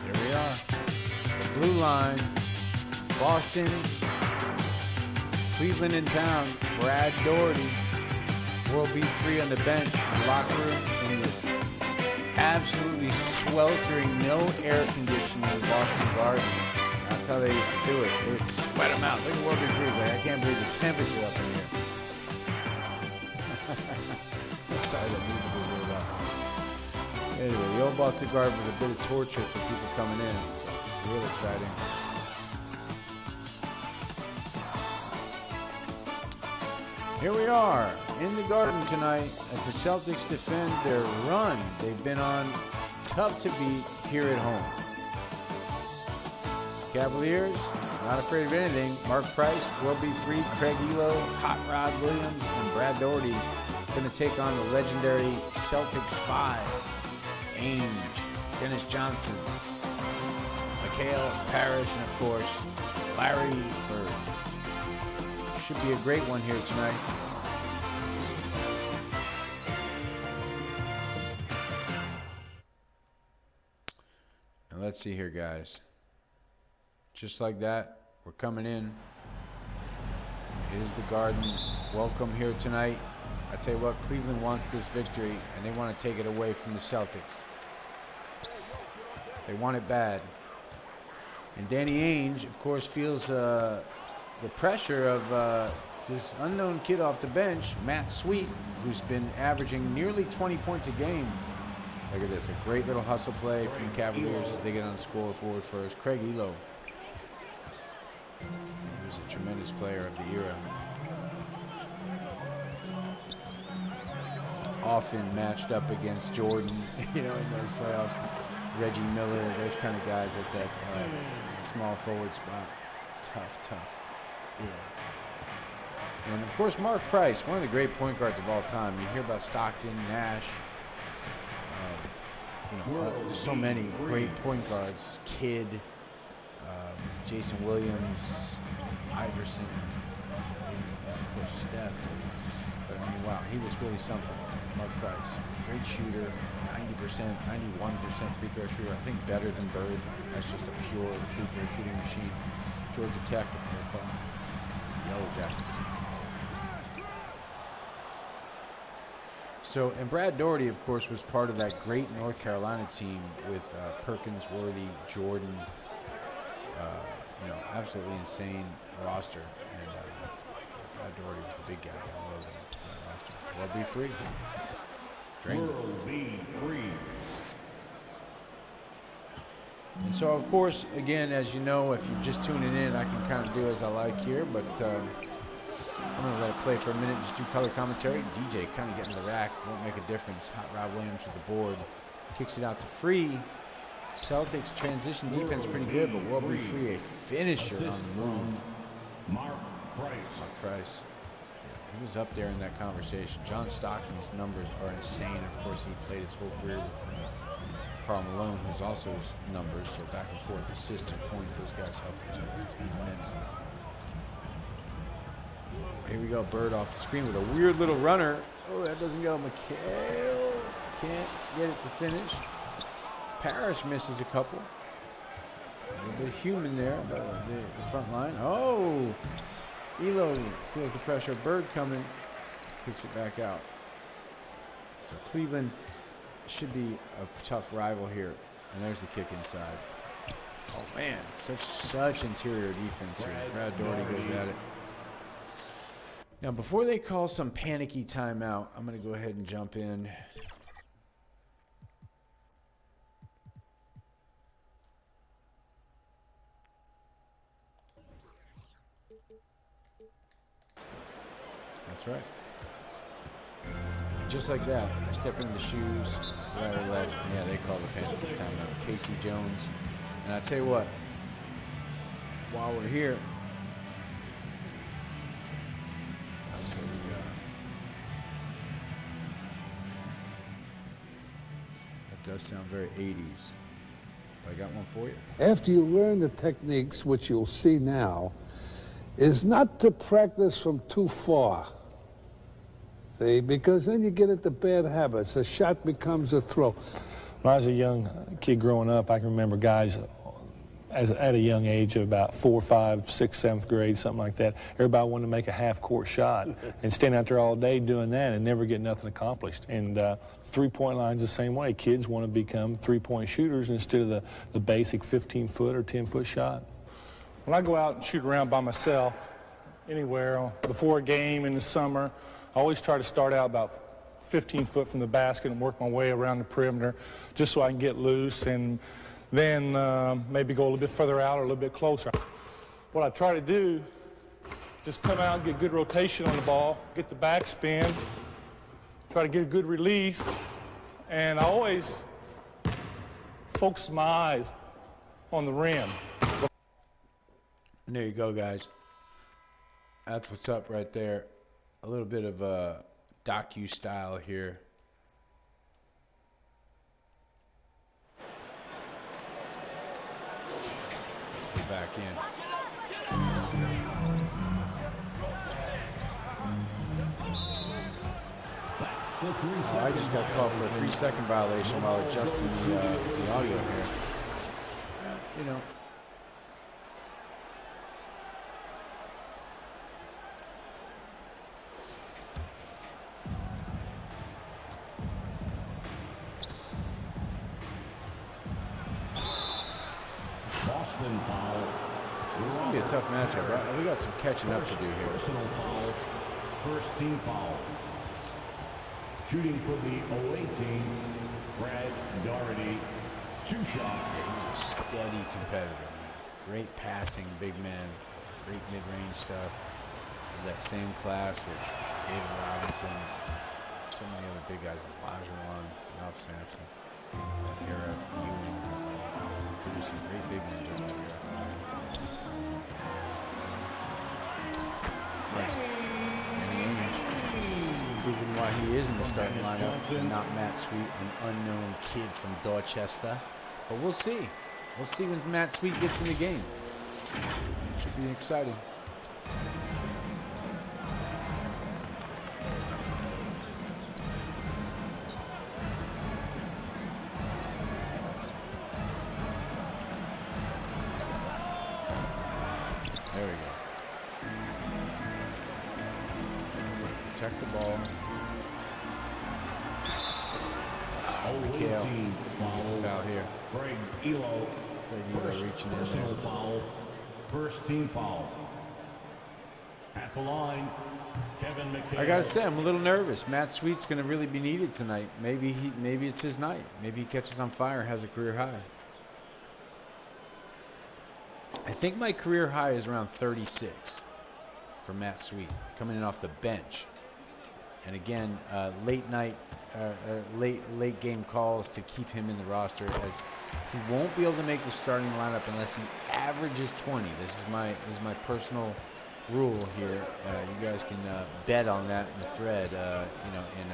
Here we are. The blue line. Boston. Cleveland in town. Brad Daugherty. World Beat Free on the bench. Locker room in this absolutely sweltering, no air conditioning Boston Garden. That's how they used to do it. They would sweat them out. Look at World Beat Free. He's like, I can't believe the temperature up in here. Sorry, that music was really loud. Anyway, the old Boston Garden was a bit of torture for people coming in. So, real exciting. Here we are in the Garden tonight as the Celtics defend their run. They've been on tough to beat here at home. Cavaliers, not afraid of anything. Mark Price, World Beat Free, Craig Elo, Hot Rod Williams, and Brad Daugherty going to take on the legendary Celtics 5. Ainge, Dennis Johnson, Mikhail Parrish, and of course, Larry Bird. Should be a great one here tonight. Now let's see here, guys. Just like that, we're coming in. It is the Garden. Welcome here tonight. I tell you what, Cleveland wants this victory, and they want to take it away from the Celtics. They want it bad. And Danny Ainge, of course, feels the pressure of this unknown kid off the bench, Matt Sweet, who's been averaging nearly 20 points a game. Look at this, a great little hustle play from the Cavaliers as they get on the scoreboard first. Craig Elo. He was a tremendous player of the era. Often matched up against Jordan, you know, in those playoffs. Reggie Miller, those kind of guys at that small forward spot. Tough era. And of course, Mark Price, one of the great point guards of all time. You hear about Stockton, Nash, there's so many great point guards. Kidd, Jason Williams, Iverson, and of course Steph. But I mean, wow, he was really something. Mark Price, great shooter, 90%, 91% free throw shooter. I think better than Bird. That's just a pure free throw shooting machine. Georgia Tech, if you recall. Yellow Jackets. So, and Brad Daugherty, of course, was part of that great North Carolina team with Perkins, Worthy, Jordan. Absolutely insane roster. And Brad Daugherty was the big guy down low there. World Beat Free. Drains it. World Beat Free. And so, of course, again, as you know, if you're just tuning in, I can kind of do as I like here, but I'm going to let it play for a minute, just do color commentary. DJ kind of getting the rack, won't make a difference. Hot Rod Williams with the board. Kicks it out to Free. Celtics transition defense pretty good, but World Beat Free, a finisher on the move. Mark Price. Yeah, he was up there in that conversation. John Stockton's numbers are insane. Of course, he played his whole career with Karl Malone, who's also his numbers, so back and forth, assists and points, those guys help each other immensely. Here we go, Bird off the screen with a weird little runner. Oh, that doesn't go. Mikhail can't get it to finish. Parrish misses a couple. A little bit of human there, but the front line. Oh, Elo feels the pressure. Bird coming, kicks it back out. So Cleveland should be a tough rival here. And there's the kick inside. Oh man, such interior defense here. Brad Daugherty goes at it. Now, before they call some panicky timeout, I'm going to go ahead and jump in. That's right. And just like that, I step into the shoes of Larry Legend. Yeah, they call the penalty timeout. Casey Jones. And I tell you what, while we're here, that does sound very 80s. I got one for you. After you learn the techniques, which you'll see now, is not to practice from too far. See, because then you get into bad habits. A shot becomes a throw. When I was a young kid growing up, I can remember guys at a young age of about 4, 5, 6th, 7th grade, something like that. Everybody wanted to make a half-court shot and stand out there all day doing that and never get nothing accomplished. And three-point line's the same way. Kids want to become three-point shooters instead of the basic 15-foot or 10-foot shot. When I go out and shoot around by myself, anywhere, before a game in the summer, I always try to start out about 15 foot from the basket and work my way around the perimeter just so I can get loose and then maybe go a little bit further out or a little bit closer. What I try to do, just come out and get good rotation on the ball, get the backspin, try to get a good release, and I always focus my eyes on the rim. And there you go, guys. That's what's up right there. A little bit of a docu-style here. Back in. I just got called for a 3-second violation while adjusting the audio here. You know. Boston foul. It's going to be a tough matchup, right? We got some catching up to do here. Personal foul. First team foul. Shooting for the away team, Brad Doherty. 2 shots. He's a steady competitor, man. Great passing, big man. Great mid-range stuff. That same class with David Robinson. So many other big guys. Olajuwon, Ralph Sampson. That era, Ewing. Produced some great big men during that era. Danny Ainge, proving why he is in the starting lineup and not Matt Sweet, an unknown kid from Dorchester. But we'll see. We'll see when Matt Sweet gets in the game. Should be exciting. There we go. Protect the ball. Mikhail is going to get the foul here. Greg Elo. Reaching in personal there. foul. First team foul. At the line, Kevin McHale. I gotta say, I'm a little nervous. Matt Sweet's going to really be needed tonight. Maybe it's his night. Maybe he catches on fire, has a career high. I think my career high is around 36 for Matt Sweet, coming in off the bench. And again, late game calls to keep him in the roster, as he won't be able to make the starting lineup unless he averages 20. This is my personal rule here. You guys can bet on that in the thread. You know, in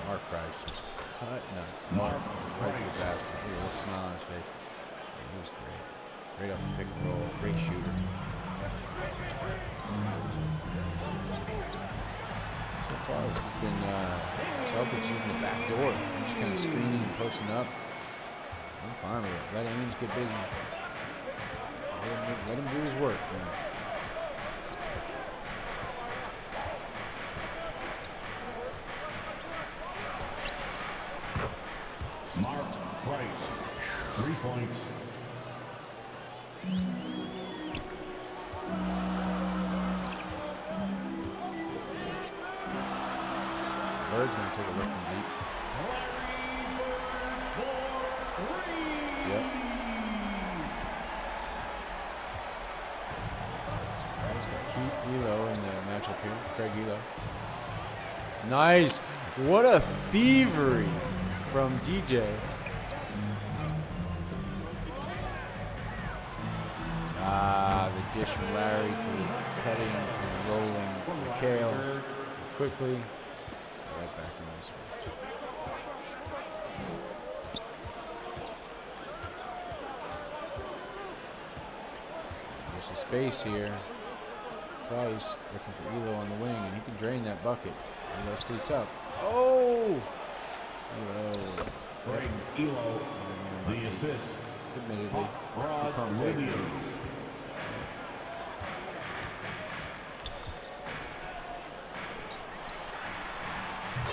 Mark Price just cut nuts. Mark right to the basket. Look at the smile on his face. He was great. Right off the pick and roll. Great shooter. So far, this has been Celtics using the back door. Just kind of screening and posting up. I'm fine with it. Let Ainge get busy. Let him do his work, man. Mark Price. 3 points. Bird's going to take a look from deep. Yep. Bird's got to keep Elo in the matchup here. Craig Elo. Nice. What a thievery from DJ. The dish from Larry to the cutting and rolling McHale quickly. Right back in this one. There's some space here. Price looking for Elo on the wing, and he can drain that bucket. Elo's pretty tough. Oh! Elo. Elo, the assist. Admittedly. Rod Pump fake. Williams.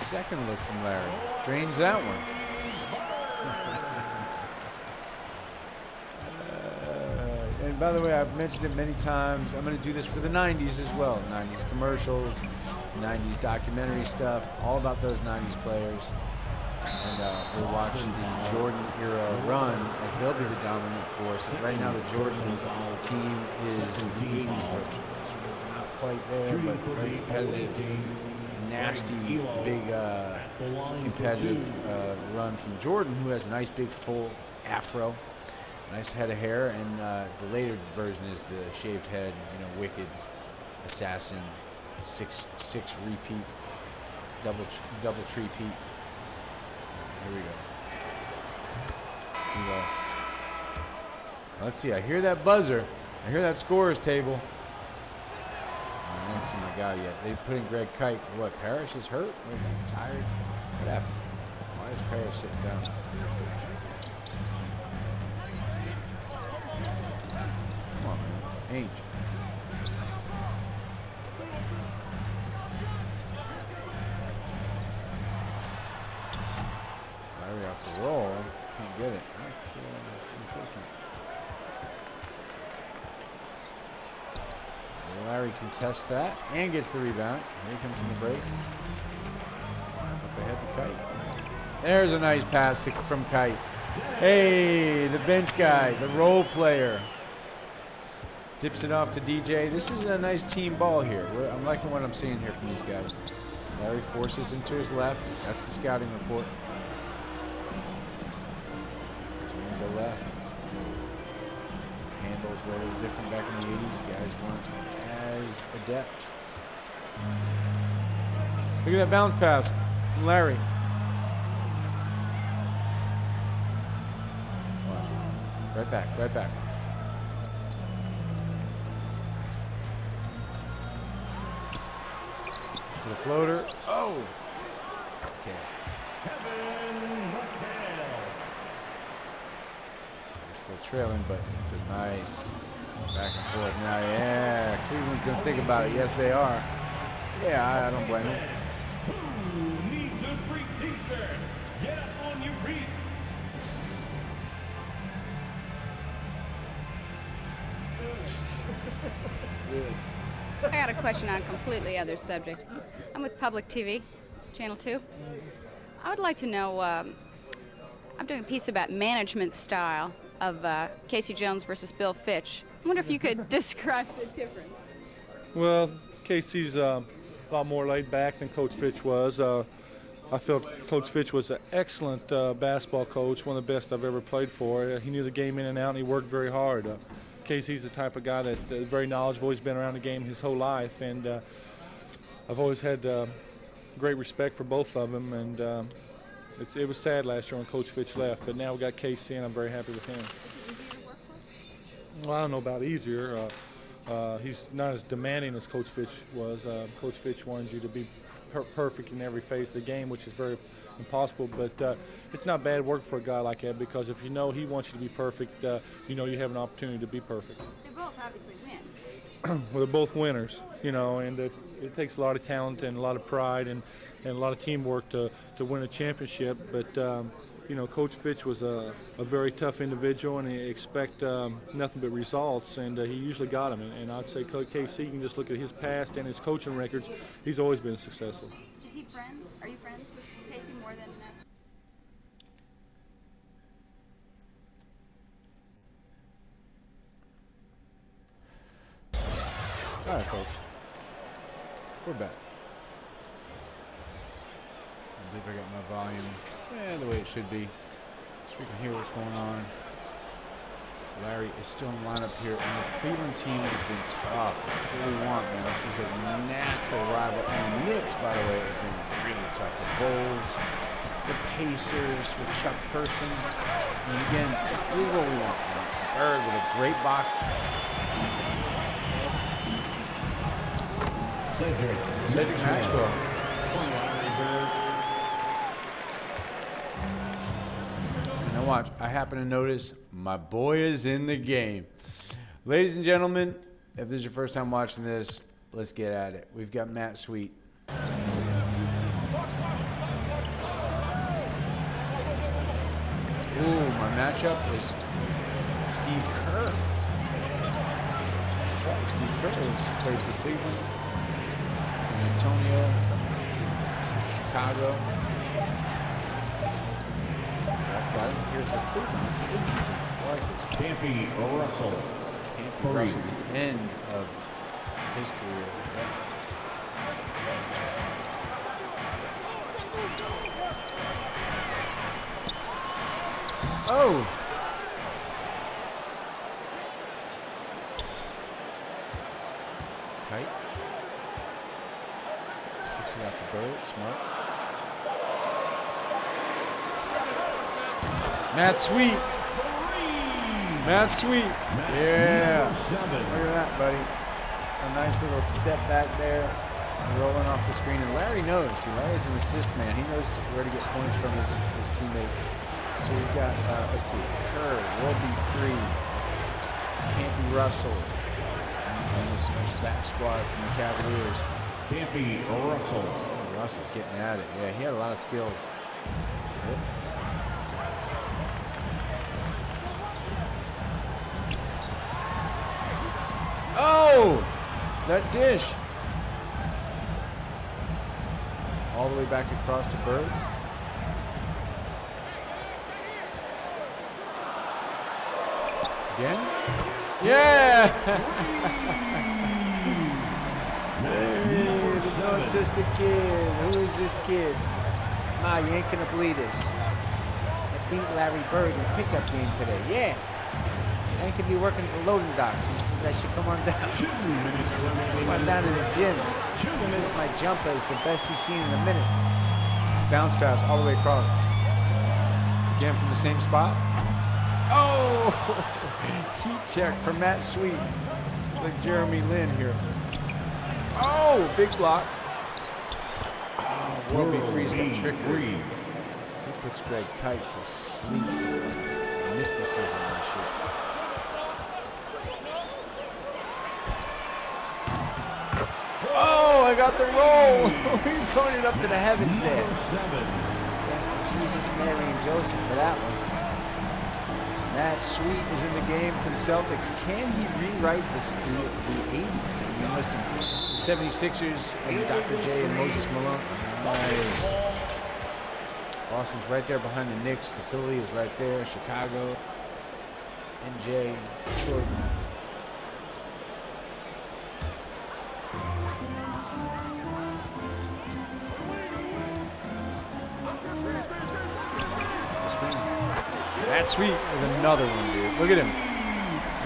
Second look from Larry. Drains that one. And by the way, I've mentioned it many times. I'm going to do this for the 90s as well. 90s commercials, 90s documentary stuff, all about those 90s players. And we'll watch the Jordan era run as they'll be the dominant force. Right now, the Jordan team is the 80s version. It's not quite there, but very competitive. Nasty, big, competitive run from Jordan, who has a nice big full afro, nice head of hair, and the later version is the shaved head, you know, wicked assassin, six repeat, double three-peat. Here we go. Let's see. I hear that buzzer. I hear that scorer's table. I don't see my guy yet. They put in Greg Kite. What, Parrish is hurt? What is he, tired? What happened? Why is Parrish sitting down? Come on, man. Ainge. Larry off the roll. Can't get it. That's unfortunate. Larry contests that and gets the rebound. Here he comes in the break. Up ahead to Kite. There's a nice pass from Kite. Hey, the bench guy, the role player. Dips it off to DJ. This is a nice team ball here. I'm liking what I'm seeing here from these guys. Larry forces him to his left. That's the scouting report. So we're going to go left. Handles were a little different back in the 80s. Guys weren't as adept. Look at that bounce pass from Larry. Watch. Right back, right back. The floater. Oh! Okay. They're still trailing, but it's a nice back and forth now. Yeah, Cleveland's going to think about it. Yes, they are. Yeah, I don't blame them. Who needs a free t-shirt? Get up on your feet. I got a question on a completely other subject. I'm with Public TV, Channel 2. I would like to know, I'm doing a piece about management style of Casey Jones versus Bill Fitch. I wonder if you could describe the difference. Well, Casey's a lot more laid back than Coach Fitch was. I felt Coach Fitch was an excellent basketball coach, one of the best I've ever played for. He knew the game in and out, and he worked very hard. Casey's the type of guy that is very knowledgeable. He's been around the game his whole life, and I've always had great respect for both of them. And it was sad last year when Coach Fitch left, but now we got Casey, and I'm very happy with him. Well, I don't know about easier. He's not as demanding as Coach Fitch was. Coach Fitch wanted you to be perfect in every phase of the game, which is very impossible, but it's not bad work for a guy like that, because if you know he wants you to be perfect, you know you have an opportunity to be perfect. They both obviously win. Well, they're both winners, you know, and it takes a lot of talent and a lot of pride and a lot of teamwork to win a championship, but you know, Coach Fitch was a very tough individual, and he expect nothing but results, and he usually got them. And I'd say KC, you can just look at his past and his coaching records, he's always been successful. Is he friends? Are you friends with Casey more than All right, folks. We're back. I believe I got my volume the way it should be. So we can hear what's going on. Larry is still in lineup here, and the Cleveland team has been tough. That's what we want, man. This was a natural rival. And the Knicks, by the way, have been really tough. The Bulls, the Pacers with Chuck Person. And again, this is what we want, man. Bird with a great block. Cedric Maxwell. And now watch, I happen to notice my boy is in the game. Ladies and gentlemen, if this is your first time watching this, let's get at it. We've got Matt Sweet. Ooh, my matchup is Steve Kerr. That's right, Steve Kerr has played for Cleveland, San Antonio, Chicago. I've got him here for Cleveland. This is interesting. I like this. Campy Russell. Campy Russell, the end of his career. Yeah. Oh! Kite. Kicks it out to Bird. Smart. Matt Sweet. Matt Sweet. Yeah. Look at that, buddy. A nice little step back there. Rolling off the screen. And Larry knows. See, Larry's an assist man. He knows where to get points from his teammates. So we've got, let's see, Kerr, will be free. Campy Russell. And this back squad from the Cavaliers. Campy Russell. Oh, Russell's getting at it. Yeah, he had a lot of skills. Yep. Oh! That dish. All the way back across to Bird. Again? Yeah! Hey, the Dorchester Kid. Who is this kid? Ma, you ain't gonna believe this. I beat Larry Bird in the pickup game today. Yeah! I ain't gonna be working at the loading docks. He says I should come on down. Come on down to the gym. Since my jumper is the best he's seen in a minute. Bounce pass all the way across. Again from the same spot. Oh! Heat check from Matt Sweet. It's like Jeremy Lin here. Oh, big block. Oh, World Be Free's got trickery. He puts Greg Kite to sleep. Mysticism and shit. Oh, I got the roll. He pointed up to the heavens there. Thanks to Jesus, Mary, and Joseph for that one. Matt Sweet is in the game for the Celtics. Can he rewrite the 80s? I mean, listen, the 76ers and Dr. J and Moses Malone. Nice. Boston's right there behind the Knicks. The Philly is right there. Chicago. NJ. Detroit. Matt Sweet is another one, dude. Look at him.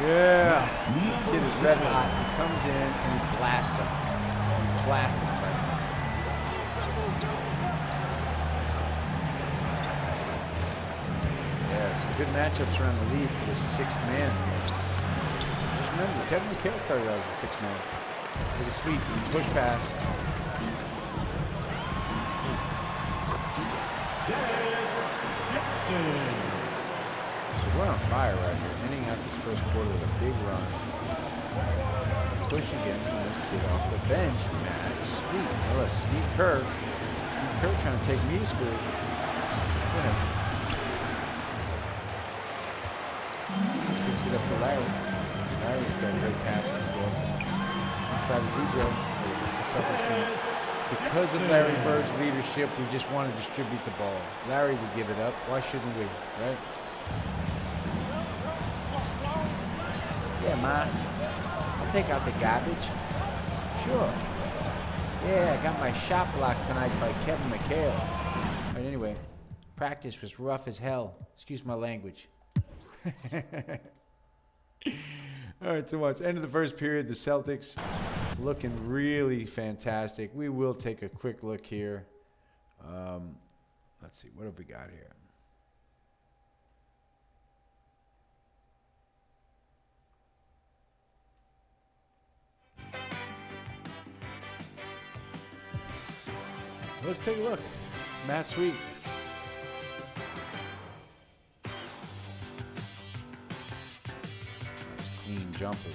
Yeah. This kid is red hot. He comes in and he blasts him. He's blasting him right now. Yeah, some good matchups around the league for the sixth man here. Just remember, Kevin McHale started out as a sixth man. Look at Sweet. Push pass. We're on fire right here, ending out this first quarter with a big run. Push again from this kid off the bench. Matt Sweet. Oh, that's Steve Kerr. Steve Kerr trying to take me to school. Go ahead. Picks it up to Larry. Larry's got great passing skills. Inside of DJ. It's the Celtics team. Because of Larry Bird's leadership, we just want to distribute the ball. Larry would give it up. Why shouldn't we, right? Yeah, Ma. I'll take out the garbage. Sure. Yeah, I got my shot blocked tonight by Kevin McHale. Right, anyway, Practice was rough as hell. Excuse my language. All right, so much. End of the first period. The Celtics looking really fantastic. We will take a quick look here. Let's see. What have we got here? Let's take a look. Matt Sweet. That's clean jumpers.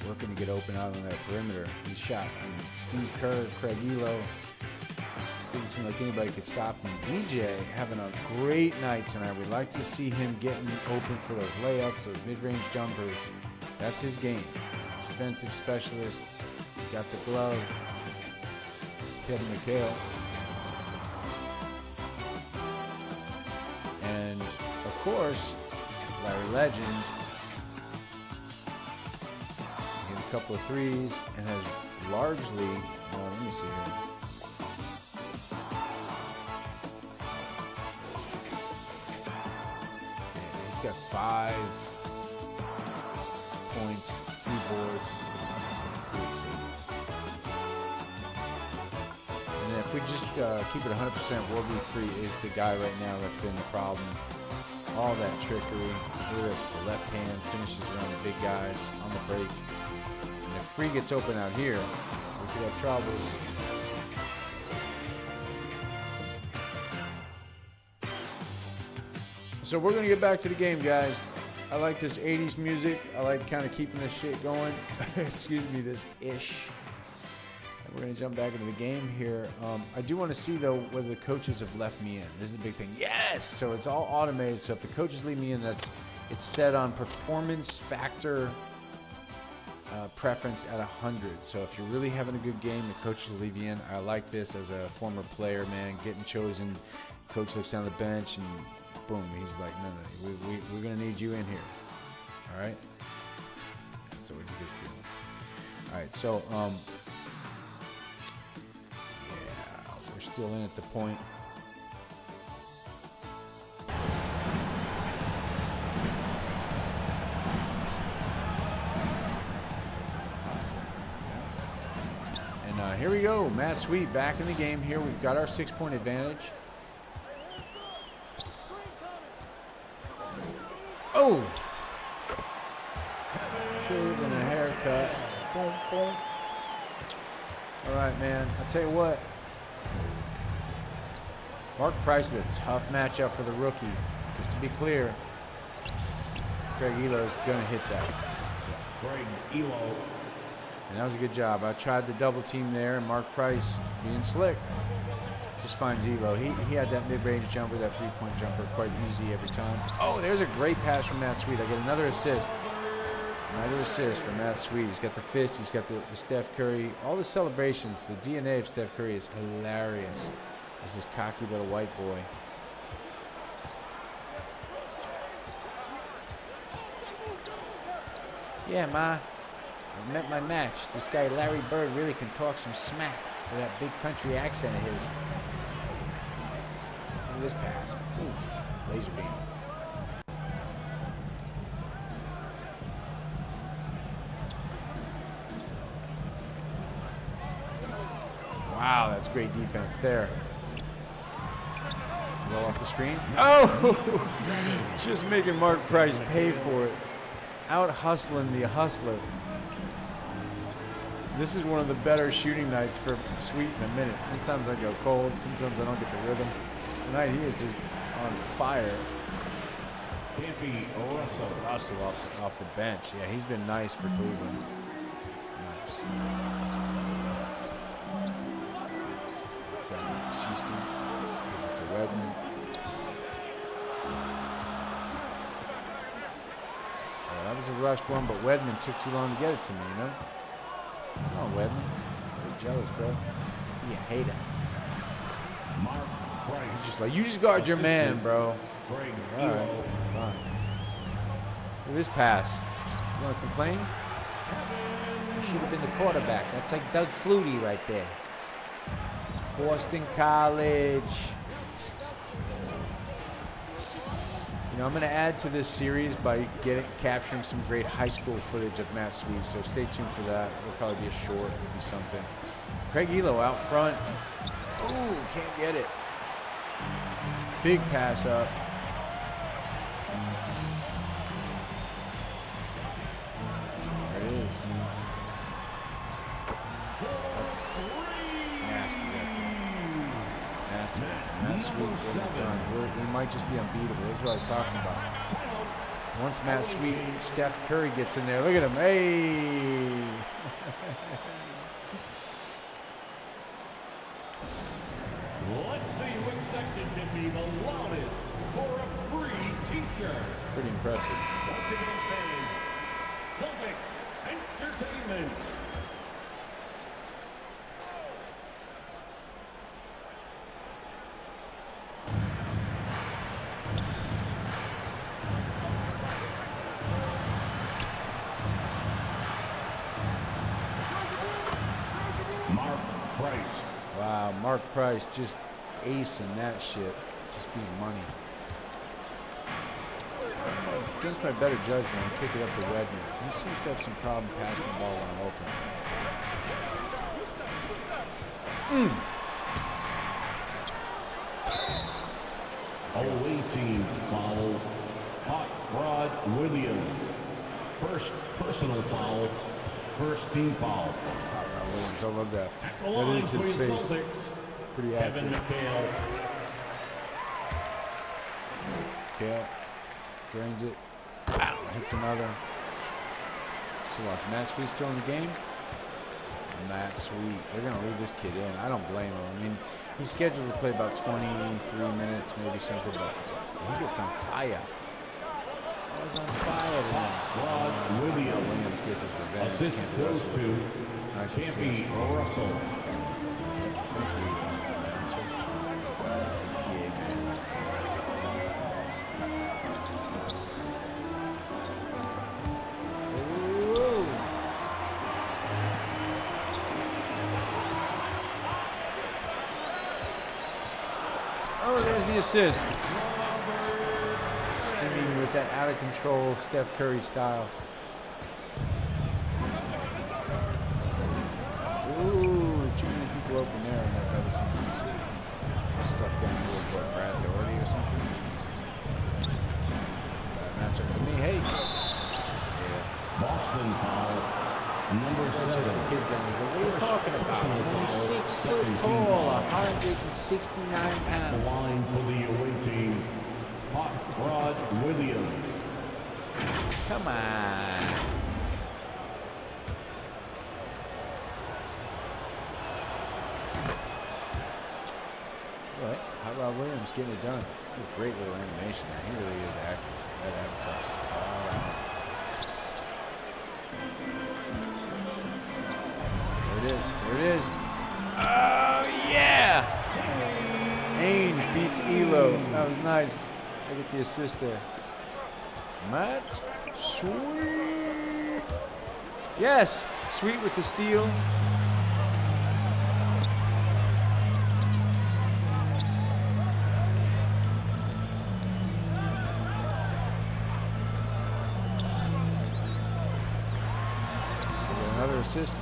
Working to get open out on that perimeter. He shot. Steve Kerr, Craig Elo. Didn't seem like anybody could stop him. DJ having a great night tonight. We'd like to see him getting open for those layups, those mid-range jumpers. That's his game. He's a defensive specialist. He's got the glove. Kevin McHale. And, of course, Larry Legend. He hit a couple of threes and has largely, let me see here. He's got 5 points, 3 boards, 3 assists. And if we just keep it 100%, Warby Free is the guy right now that's been the problem. All that trickery. Look at the left hand finishes around the big guys on the break. And if Free gets open out here, we could have troubles. So we're going to get back to the game, guys. I like this 80s music. I like kind of keeping this shit going. Excuse me, this ish. And we're going to jump back into the game here. I do want to see, though, whether the coaches have left me in. This is a big thing. Yes! So it's all automated. So if the coaches leave me in, it's set on performance factor preference at 100. So if you're really having a good game, the coaches will leave you in. I like this as a former player, man. Getting chosen. Coach looks down the bench and boom, he's like, no, we're going to need you in here. All right? That's always a good feeling. All right, so, yeah, we're still in at the point. And here we go. Matt Sweet back in the game here. We've got our 6-point advantage. Oh! Shave and a haircut. Boom, boom. All right, man. I'll tell you what. Mark Price is a tough matchup for the rookie. Just to be clear, Craig Elo is going to hit that. Craig Elo. And that was a good job. I tried the double team there, and Mark Price being slick. Just finds Elo. He had that mid-range jumper, that 3-point jumper, quite easy every time. Oh, there's a great pass from Matt Sweet. I get another assist. Another assist from Matt Sweet. He's got the fist. He's got the Steph Curry. All the celebrations. The DNA of Steph Curry is hilarious. As this cocky little white boy. Yeah, Ma. I met my match. This guy Larry Bird really can talk some smack with that big country accent of his. Look at this pass. Oof. Laser beam. Wow, that's great defense there. Roll off the screen. Oh! Just making Mark Price pay for it. Out hustling the hustler. This is one of the better shooting nights for Sweet in a minute. Sometimes I go cold. Sometimes I don't get the rhythm. Tonight he is just on fire. Russell off the bench. Yeah, he's been nice for Cleveland. Nice. Houston. To Wedman. Oh, that was a rushed one, but Wedman took too long to get it to me, you know? Come on, Wedman. You're jealous, bro. You hate him. He's just like, you just guard your man, bro. All right. Fine. Look at this pass. You want to complain? You should have been the quarterback. That's like Doug Flutie right there. Boston College. You know, I'm going to add to this series by capturing some great high school footage of Matt Sweet, so stay tuned for that. It'll probably be a short, it'll be something. Craig Elo out front. Ooh, can't get it. Big pass up. There it is. That's nasty right there. Nasty right there. Matt Sweet, what have done? We might just be unbeatable. That's what I was talking about. Once Matt Sweet, Steph Curry gets in there. Look at him. Hey! Let's see which section can be the loudest for a free t-shirt. Pretty impressive. Once again, fans, Celtics Entertainment. Wow, Mark Price just acing that shit. Just being money. Against my better judgment, I'll kick it up to Redmond. He seems to have some problem passing the ball when I'm open. Away team foul. Hot Rod Williams. First personal foul. First team foul. Williams, I love that. That is his face. Pretty accurate. Kale drains it. Wow, hits another. So watch, Matt Sweet still in the game. Matt Sweet, they're gonna leave this kid in. I don't blame him. I mean, he's scheduled to play about 23 minutes, maybe something, but he gets on fire. I was on fire tonight. Williams gets his revenge. Assist goes to nice Campy assist. Russell. Thank you, Russell. PA man. Ooh. Oh, there's the assist. Singing with that out of control Steph Curry style. Ooh, too many people open there in that double team. Stuck down here with what, Brad Doherty or something? That's a bad matchup for me. Hey. Yeah. Boston foul. Number 7. Dorchester Kid's like, what are you talking about? Only 6 foot tall, 169 pounds. Line for the away team. Hot Rod Williams. Come on. What? Hot Rod Williams getting it done. A great little animation there. He really is accurate. That avatar's all out. There it is. There it is. Oh, yeah! Ainge beats Elo. That was nice. I get the assist there. Matt Sweet. Yes, Sweet with the steal. Another assist.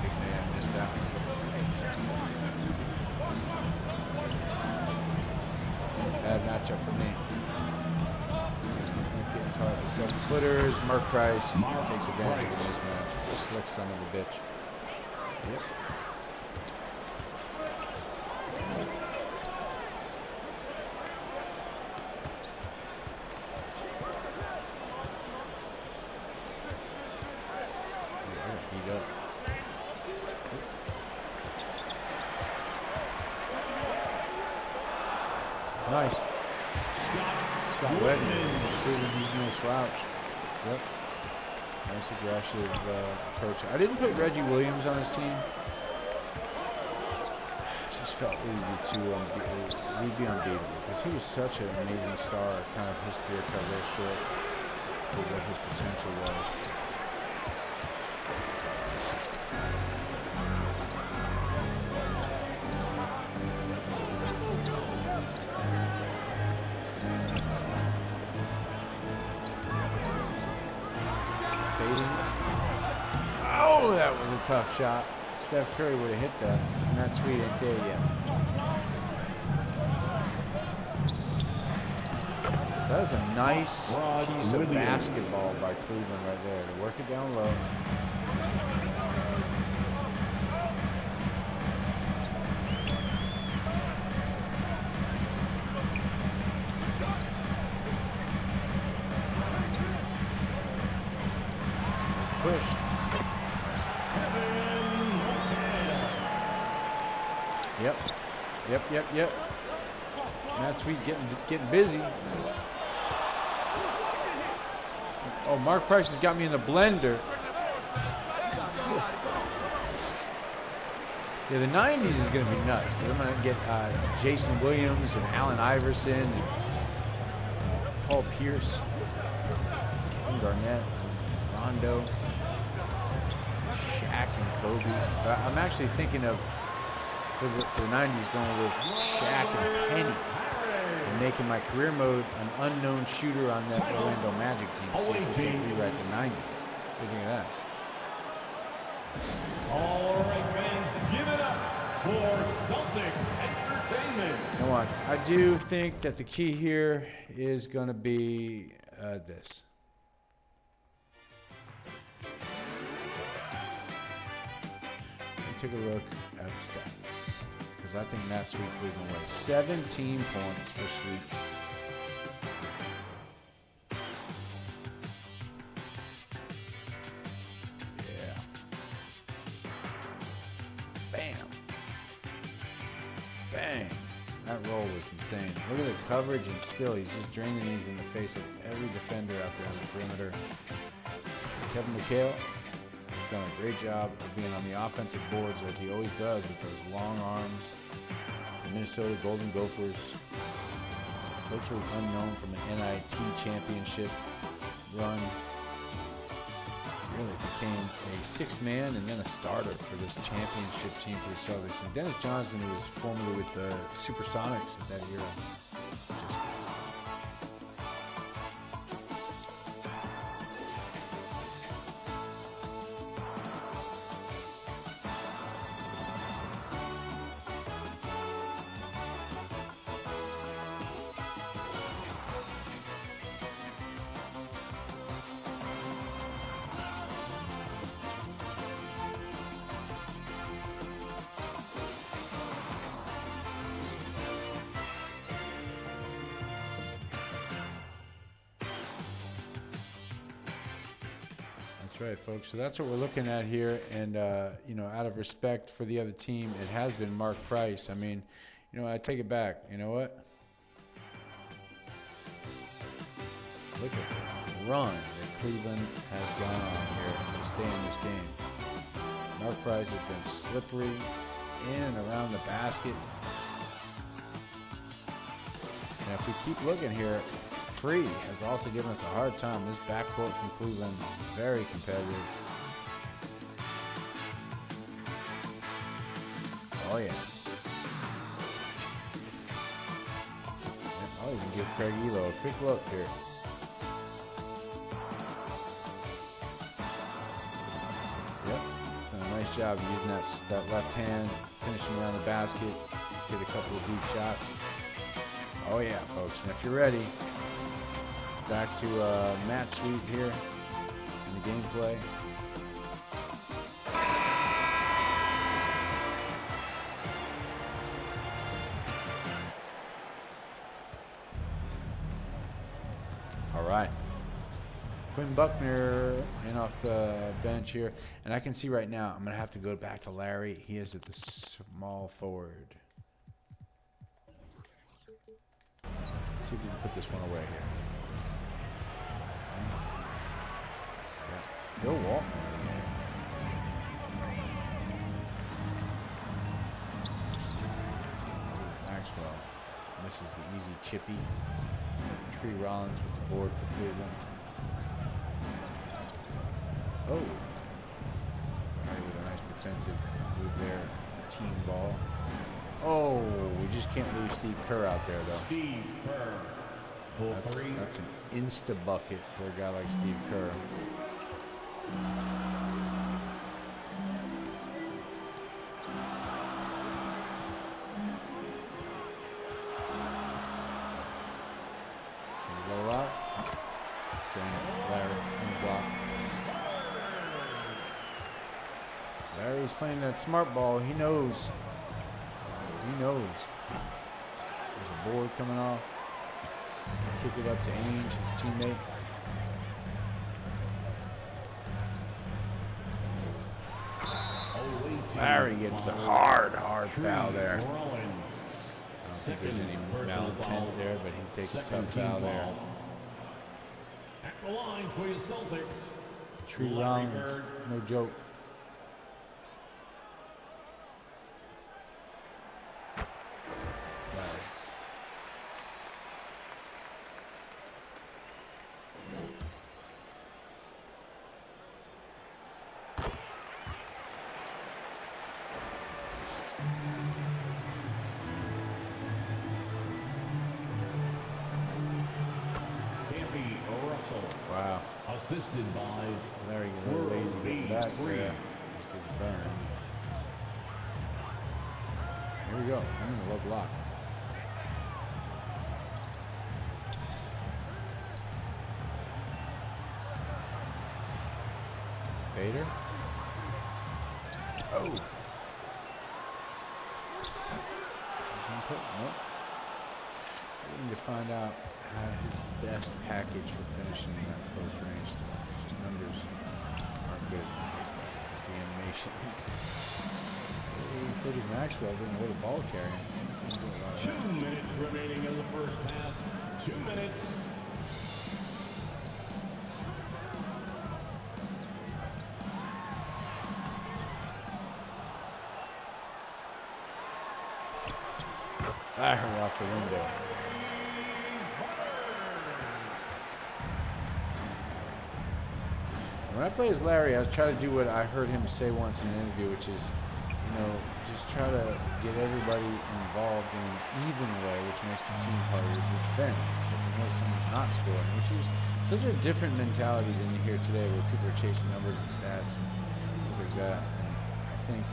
Big man missed that one. Bad matchup for me. Getting caught with 7-footers. Mark Price takes advantage of the mismatch. Slick son of a bitch. Yep. Beat up. Nice. Scott Wedman. He's no slouch. Yep. Nice aggressive approach. I didn't put Reggie Williams on his team. I just felt we'd be unbeatable because he was such an amazing star. Kind of his career cut real short for what his potential was. fading. Oh, that was a tough shot. Steph Curry would have hit that. Matt Sweet ain't there yet. That was a nice piece of basketball by Cleveland right there to work it down low. Push. Yep. Matt Sweet getting busy. Oh, Mark Price has got me in the blender. Yeah, the 90s is going to be nuts because I'm going to get Jason Williams and Allen Iverson and Paul Pierce, Kevin Garnett, Rondo, Shaq and Kobe. But I'm actually thinking of, for the 90s, going with Shaq and Penny and making my career mode an unknown shooter on that Orlando Magic team. See if we can rewrite the 90s. What do you think of that? All right, fans, give it up for Celtics Entertainment. Now watch. I do think that the key here is going to be this. Take a look at the stats, because I think Matt Sweet's leading the way. 17 points for Sweet. Yeah. Bam. Bang. That roll was insane. Look at the coverage, and still he's just draining these in the face of every defender out there on the perimeter. Kevin McHale done a great job of being on the offensive boards, as he always does, with those long arms. The Minnesota Golden Gophers, virtually unknown from an NIT championship run, really became a sixth man and then a starter for this championship team for the Celtics. And Dennis Johnson, who was formerly with the Supersonics at that era, just right, folks. So that's what we're looking at here, and you know, out of respect for the other team, it has been Mark Price. I mean, you know, I take it back. You know what? Look at the run that Cleveland has gone on here to stay in this game. Mark Price has been slippery in and around the basket, and if we keep looking here, Free has also given us a hard time. This backcourt from Cleveland, very competitive. Oh, yeah. I'll even give Craig Elo a quick look here. Yep, done a nice job of using that left hand, finishing around the basket. He's hit a couple of deep shots. Oh, yeah, folks. And if you're ready, back to Matt Sweet here in the gameplay. All right. Quinn Buckner in off the bench here. And I can see right now, I'm going to have to go back to Larry. He is at the small forward. Let's see if we can put this one away here. Bill Walton in there. Maxwell misses the easy chippy. Tree Rollins with the board for Cleveland. Oh. Murray with a nice defensive move there. Team ball. Oh, we just can't lose Steve Kerr out there, though. Steve Kerr. That's an insta bucket for a guy like Steve Kerr. Low out. Larry in the block. Larry's playing that smart ball. He knows. He knows. There's a board coming off. Kick it up to Ainge, his teammate. Larry gets the hard foul there. I don't think there's any malintent there, but he takes a tough foul there. At the line for your Celtics. Tree Rollins, no joke. Wow. Assisted by Larry, a little lazy getting back there. Just gets burned. Here we go. I'm in the low block. Fader. Oh. Nope. We need to find out his best package for finishing in that close range. His numbers aren't good with the animations. He said to Maxwell didn't know what a ball carrying. 2 minutes remaining in the first half. 2 minutes. Larry off the window. When I play as Larry, I was trying to do what I heard him say once in an interview, which is, you know, just try to get everybody involved in an even way, which makes the team harder to defend. So if you know someone's not scoring, which is such a different mentality than you hear today, where people are chasing numbers and stats and things like that. And I think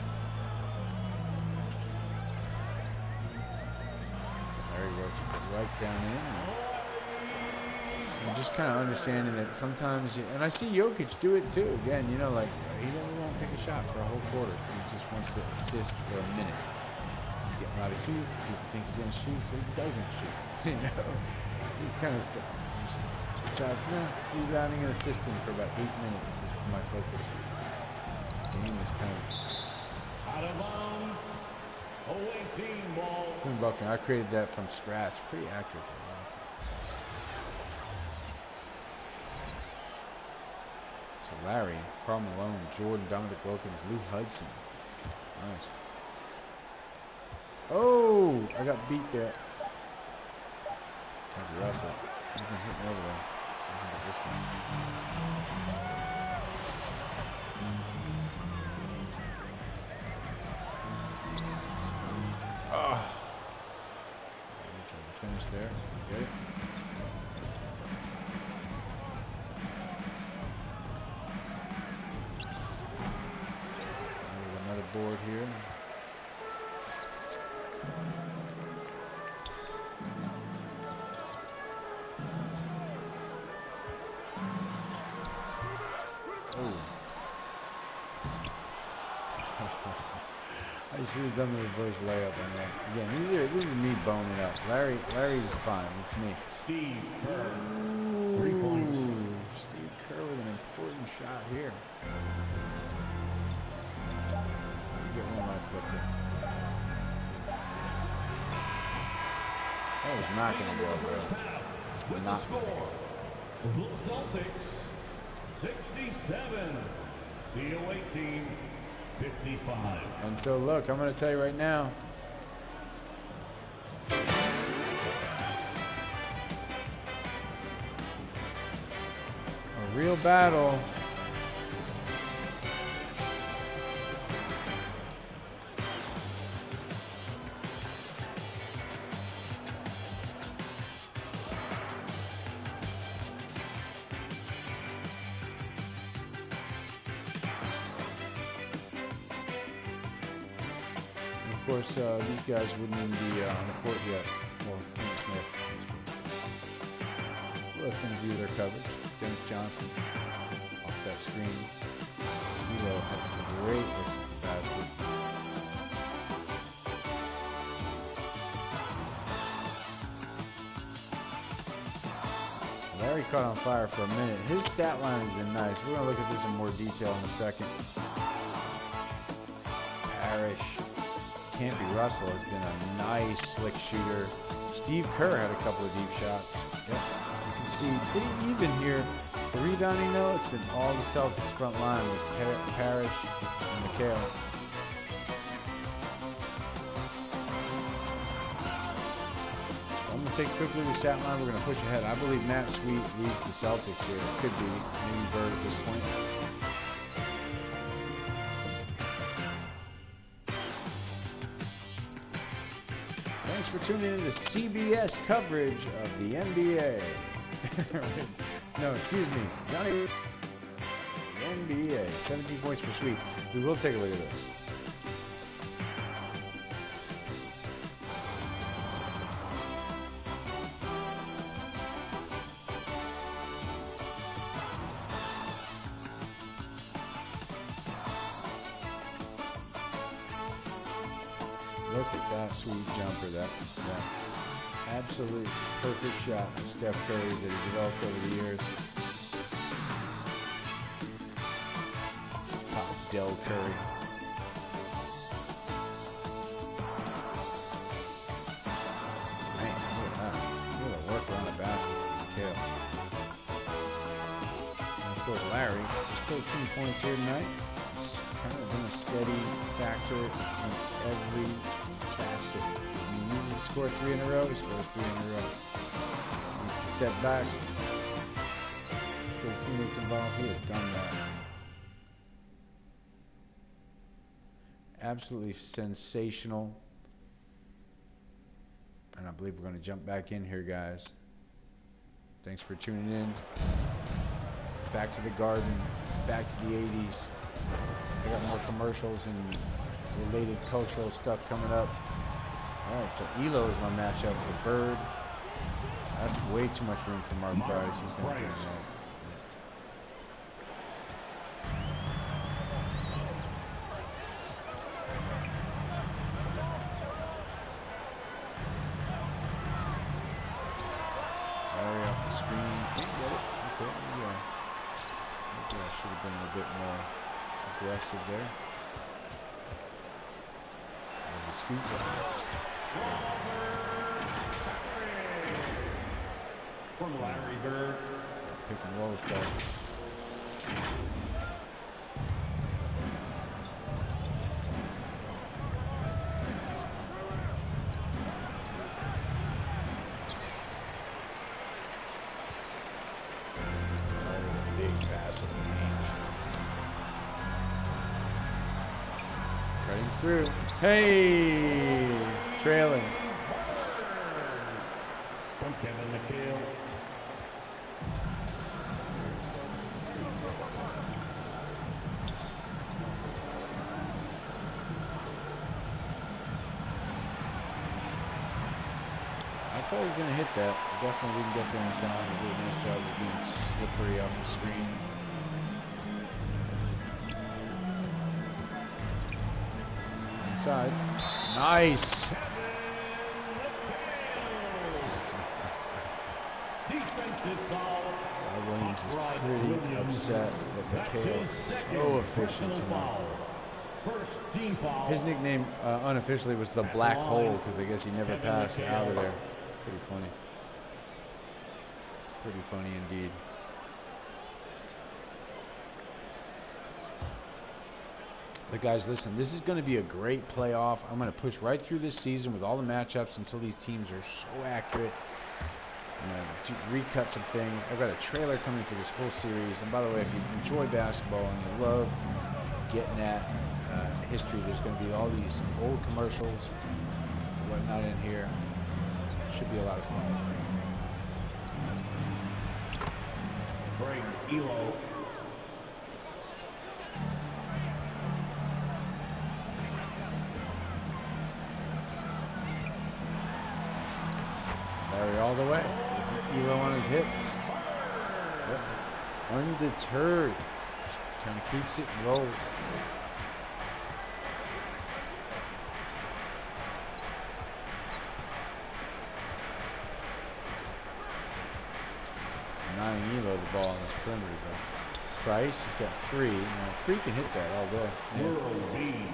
Larry works right down in. And just kind of understanding that sometimes, and I see Jokic do it too. Again, you know, like he doesn't want to take a shot for a whole quarter. He just wants to assist for a minute. He's getting a lot of heat. People think he's going to shoot, so he doesn't shoot. You know, this kind of stuff. He just decides, no, rebounding and assisting for about 8 minutes is my focus. The game is kind of out of bounds. Away team ball. Buckner, I created that from scratch. Pretty accurate. So Larry, Karl Malone, Jordan, Dominic Wilkins, Lou Hudson. Nice. Oh, I got beat there. Can't be Russell. He's been hitting over there. Listen to this one. Oh. Trying to finish there. Get it. Another board here. Oh. I should have done the reverse layup on that. Again, this is me boning up. Larry's fine. It's me. Steve Kerr. Ooh, 3 points. Steve Kerr with an important shot here. So we get one last look here. That was not going to go, bro. It's With not the score, the Celtics 67, the away team 55. And so look, I'm going to tell you right now. A real battle. course, these guys wouldn't even be on the court yet. Well, King Smith. Let them view their coverage. Dennis Johnson off that screen. Hilo had some great looks at the basket. Larry caught on fire for a minute. His stat line has been nice. We're going to look at this in more detail in a second. Parrish. Campy Russell has been a nice slick shooter. Steve Kerr had a couple of deep shots. Yep. You can see pretty even here. The rebounding, though, it's been all the Celtics front line with Parrish and McHale. I'm going to take quickly the stat line. We're going to push ahead. I believe Matt Sweet leads the Celtics here. It could be. Maybe Bird at this point. Thanks for tuning in to CBS coverage of the NBA. No, excuse me. Johnny. The NBA. 17 points for Sweet. We will take a look at this. Look at that sweet jumper, that absolute perfect shot of Steph Curry's that he developed over the years. Pop Del Curry. Man, look at that. Look at the work around the basket from McHale. And of course, Larry, just 13 points here tonight. It's kind of been a steady factor in every facet. He needed to score 3 in a row, he scores 3 in a row. He needs to step back. Get his teammates involved. He has done that. Absolutely sensational. And I believe we're going to jump back in here, guys. Thanks for tuning in. Back to the Garden. Back to the 80s. I got more commercials and related cultural stuff coming up. All right, so Elo is my matchup for Bird. That's way too much room for Mark Price. He's going to do that. Larry off the screen. Can't get it. Okay, yeah. Maybe I should have been a bit more aggressive there. There's a scoop. From Larry Bird. Pick and roll stuff. Big pass at the range. Cutting through. Hey! Trailing. From Kevin McHale. I thought he was going to hit that. Definitely didn't get there in time. He did a nice job of being slippery off the screen. Inside. Nice. Williams is pretty upset that McHale is so efficient tonight. His nickname unofficially was the Black Hole because I guess he never passed out of there. Pretty funny. Pretty funny indeed. But guys, listen, this is going to be a great playoff. I'm going to push right through this season with all the matchups until these teams are so accurate. I'm going to recut some things. I've got a trailer coming for this whole series. And by the way, if you enjoy basketball and you love getting at history, there's going to be all these old commercials and whatnot in here. Should be a lot of fun. Break, Elo. all the way. Elo on his hip. Yep. Undeterred. Kind of keeps it and rolls. Not an Elo the ball on this perimeter though. Price has got Free. Now, Free can hit that all day. Yeah.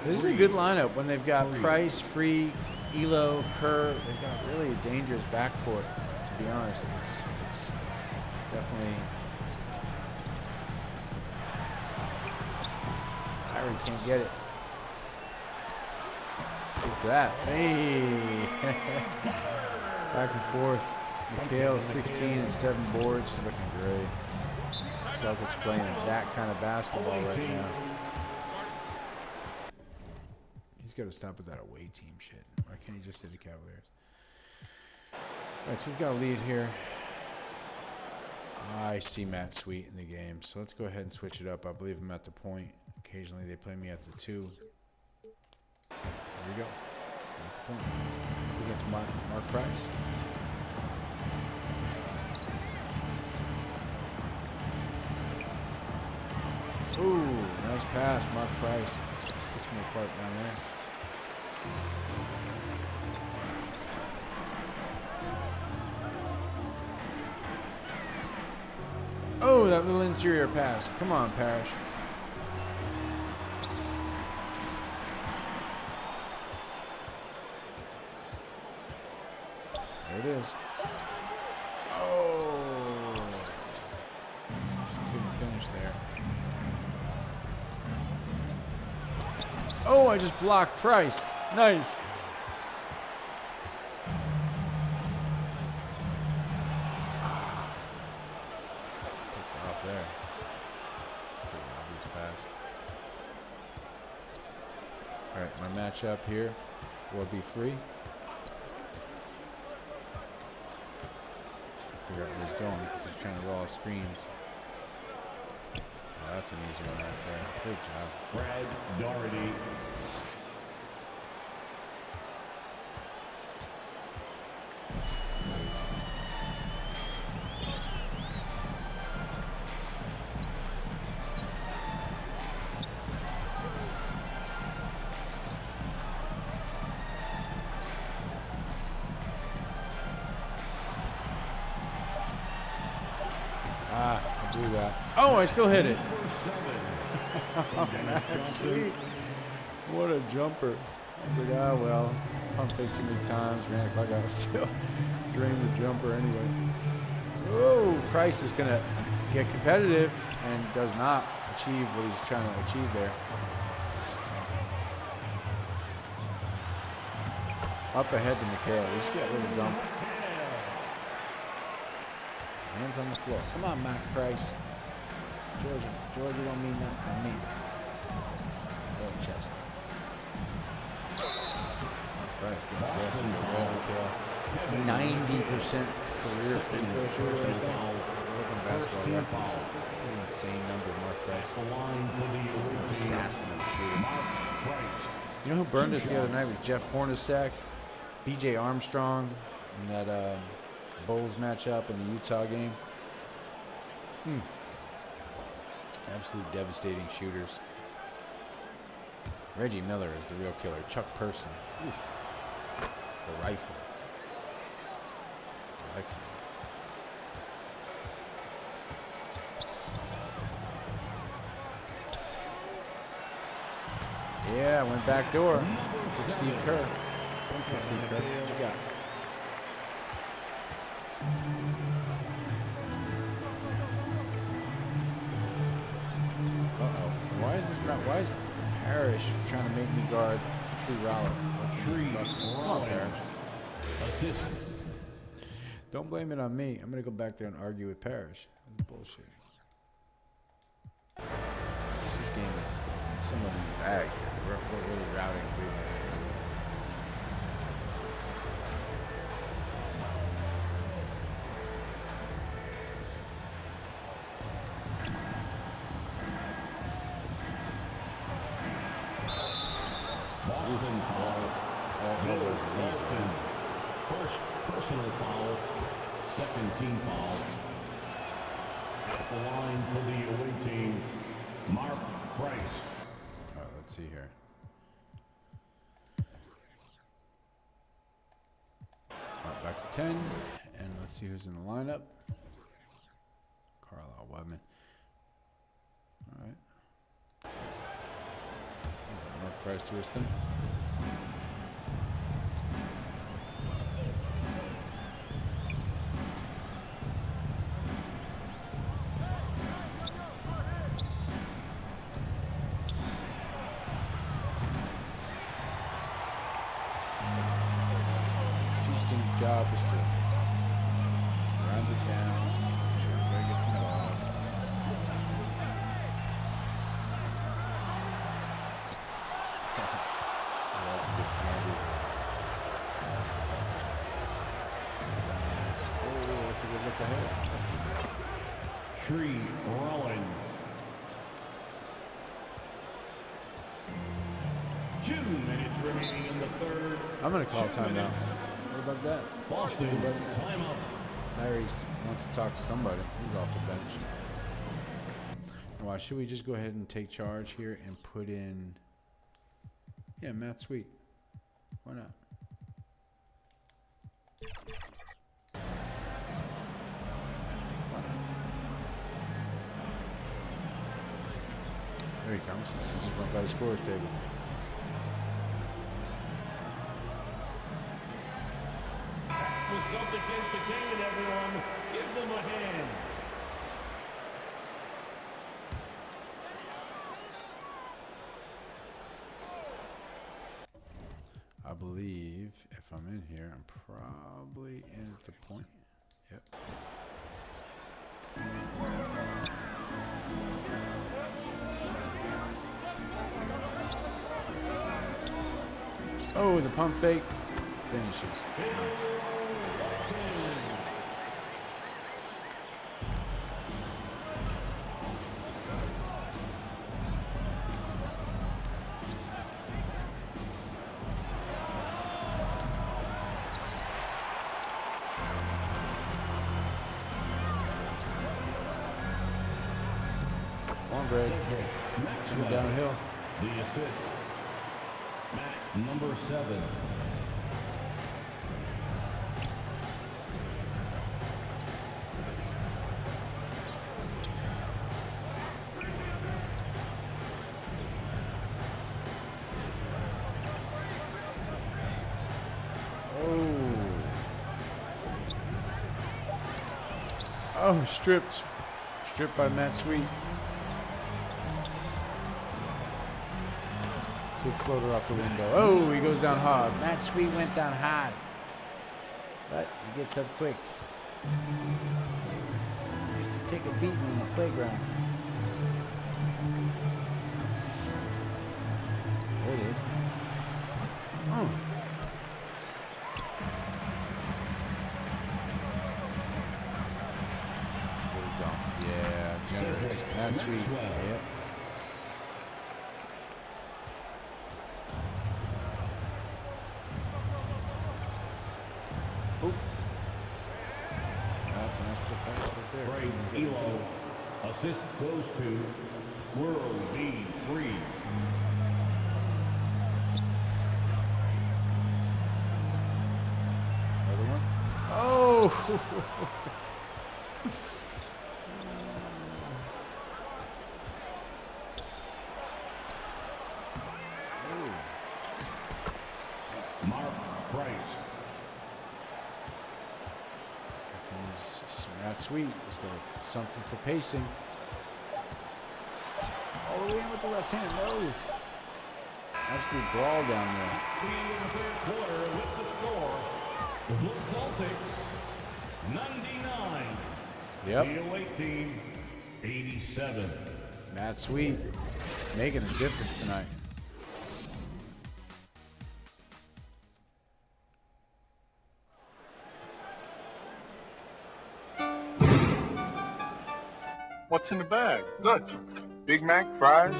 This is a good lineup when they've got Price, Free, Elo, Kerr. They've got really a dangerous backcourt, to be honest. It's definitely... Kyrie can't get it. What's that? Hey! Back and forth. Mikhail, 16 and 7 boards. He's looking great. Celtics playing that kind of basketball right now. He's got to stop with that away team shit. Why can't he just hit the Cavaliers? All right, so we've got a lead here. I see Matt Sweet in the game, so let's go ahead and switch it up. I believe I'm at the point. Occasionally they play me at the 2. There we go. That's the point. Against Mark Price. Ooh, nice pass, Mark Price. Puts me apart down there. Oh, that little interior pass. Come on, Parrish. There it is. Oh. Just couldn't finish there. Oh, I just blocked Price. Nice. Picked off there. Pretty obvious pass. All right, my matchup here will be Free. I figure out where he's going because he's trying to roll off screens. Oh, that's an easy one right there. Good job. Brad Doherty. I blew that. Oh, I still hit it. Oh, that's sweet. What a jumper. I was like, ah, well, pump fake too many times, ran it like I was still drain the jumper anyway. Oh, Price is going to get competitive and does not achieve what he's trying to achieve there. Up ahead to Mikhail. You see that little dump? Hands on the floor. Come on, Mac Price. Georgia don't mean nothing to me. Dorchester. Price getting aggressive with Mikhail. 90% career free throw shooter, I think. Looking basketball reference. Pretty insane number, Mark Price. Assassin of a shooter. You know who burned us the other night was Jeff Hornacek, B.J. Armstrong in that Bulls matchup in the Utah game. Absolute devastating shooters. Reggie Miller is the real killer. Chuck Person. Oof. The rifle. Yeah, went back door. Took Steve Kerr. Steve Kerr, what you got? Why is Parrish trying to make me guard Tree Rollins? Come on, Parrish. Assist. Don't blame it on me. I'm going to go back there and argue with Parrish. That's bullshit. This game is somewhat in the bag here. We're really routing Cleveland. Boston foul. First personal foul second team foul. At the line for the away team, Mark Price. All right, let's see here. All right, back to 10, and let's see who's in the lineup. Carlisle Webman. All right. Mark Price to us then. Houston's job is to round it down, make sure everybody gets involved. Oh, that's a good look ahead. Tree Rollins. 2 minutes remaining in the third. I'm going to call timeout. What about that? Boston, timeout. Larry wants to talk to somebody. He's off the bench. Why should we just go ahead and take charge here and put in, yeah, Matt Sweet. Why not? There he comes. He just went by the scores table. The Celtics entertaining everyone. Give them a hand. I believe if I'm in here, I'm probably in at the point. Yep. Oh, the pump fake finishes. Come on, Greg. Shoot downhill. The assist. Matt, number 7. Oh, stripped. Stripped by Matt Sweet. Big floater off the window. Oh, he goes down hard. Matt Sweet went down hard. But he gets up quick. He used to take a beating in the playground. There it is. Oh. Yeah, generous. That's sweet. Yep. Oh. That's a nice little pass right there. Great Elo. Assist goes to World B. Free. Another one. Oh! Sweet. Let's go with something for pacing. All the way in with the left hand. No. Absolute brawl down there. The end of the third quarter with the score. The Celtics 99. Yep. The away team 87. Matt Sweet making a difference tonight. What's in the bag? Lunch. Big Mac, fries.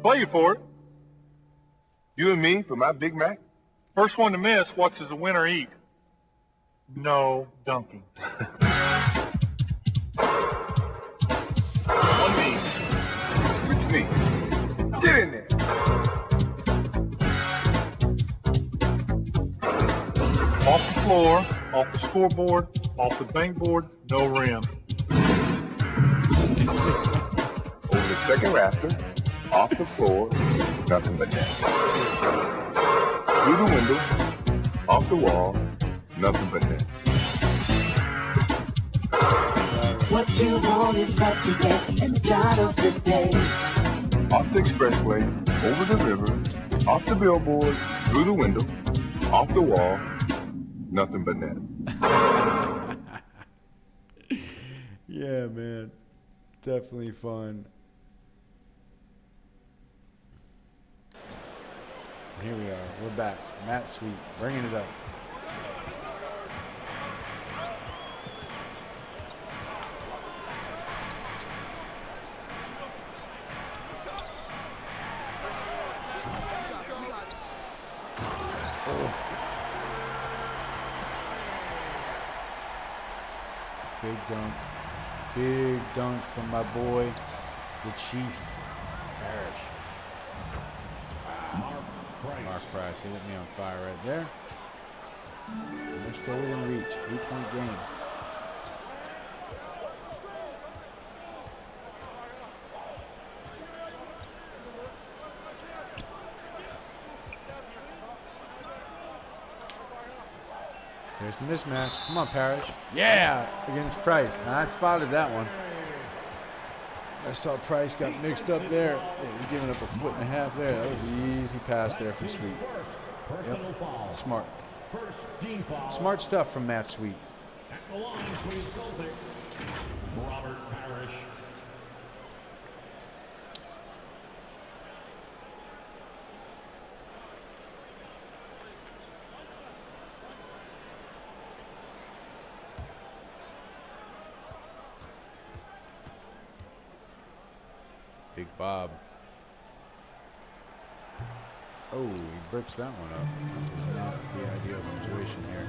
Play you for it. You and me for my Big Mac. First one to miss watches the winner eat. No dunking. On me. Reach me. Get in there. Off the floor, off the scoreboard, off the bankboard, no rim. Over the second rafter, off the floor, nothing but net. Through the window, off the wall, nothing but net. What you want is what you get, and God of the day. Off the expressway, over the river, off the billboard, through the window, off the wall, nothing but net. Yeah, man. Definitely fun. Here we are. We're back. Matt Sweet, bringing it up. Oh. Big dunk. Big dunk from my boy, the Chief. Parrish. Mark Price, he lit me on fire right there. And they're still within reach. 8-point game. There's the mismatch. Come on, Parrish. Yeah, against Price. Now, I spotted that one. I saw Price got mixed up there. Yeah, he's giving up a 1.5 there. That was an easy pass there from Sweet. Yep. Smart. Smart stuff from Matt Sweet. At the line for the Celtics, Robert Parrish. Big Bob. Oh, he brips that one up. Not the ideal situation here.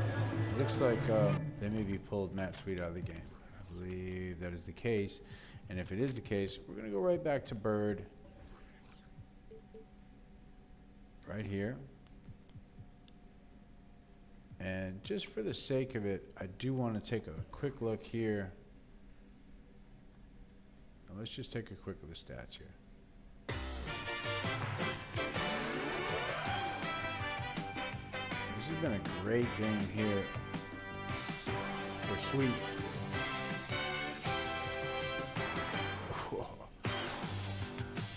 Looks like they maybe pulled Matt Sweet out of the game. I believe that is the case. And if it is the case, we're going to go right back to Bird. Right here. And just for the sake of it, I do want to take a quick look here. Now let's just take a quick look at the stats here. This has been a great game here for Sweet.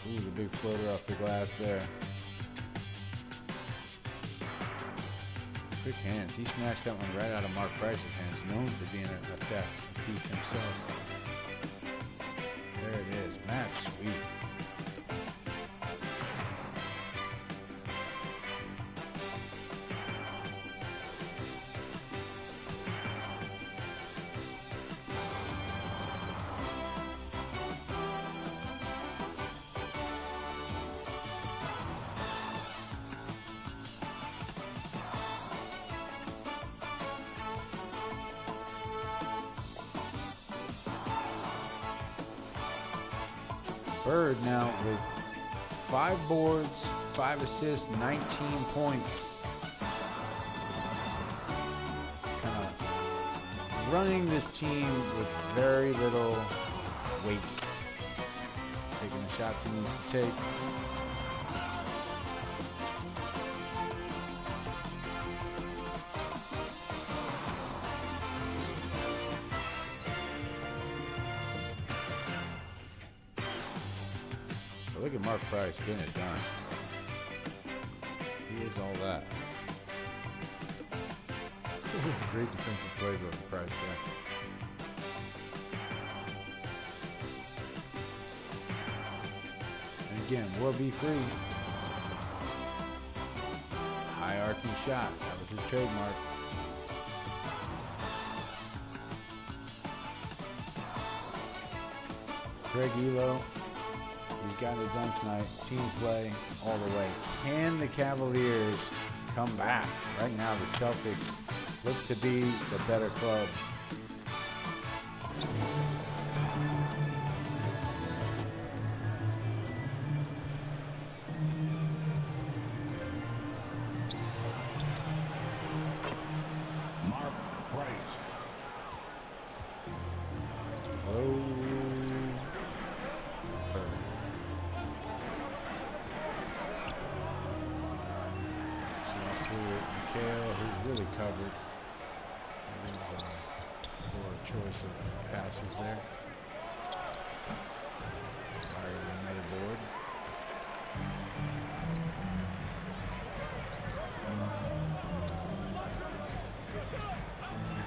Ooh, the big floater off the glass there. Quick hands. He snatched that one right out of Mark Price's hands, known for being a thief himself. There it is, Matt Sweet. Bird now with 5 boards, 5 assists, 19 points. Kind of running this team with very little waste. Taking the shots he needs to take. Look at Mark Price getting it done. He is all that. Great defensive play by Price there. And again, will be free. High arcing shot. That was his trademark. Greg Elo. He's got it done tonight. Team play all the way. Can the Cavaliers come back? Right now, the Celtics look to be the better club. Mark Price. Who's really covered. There's a poor choice of passes there. Another board.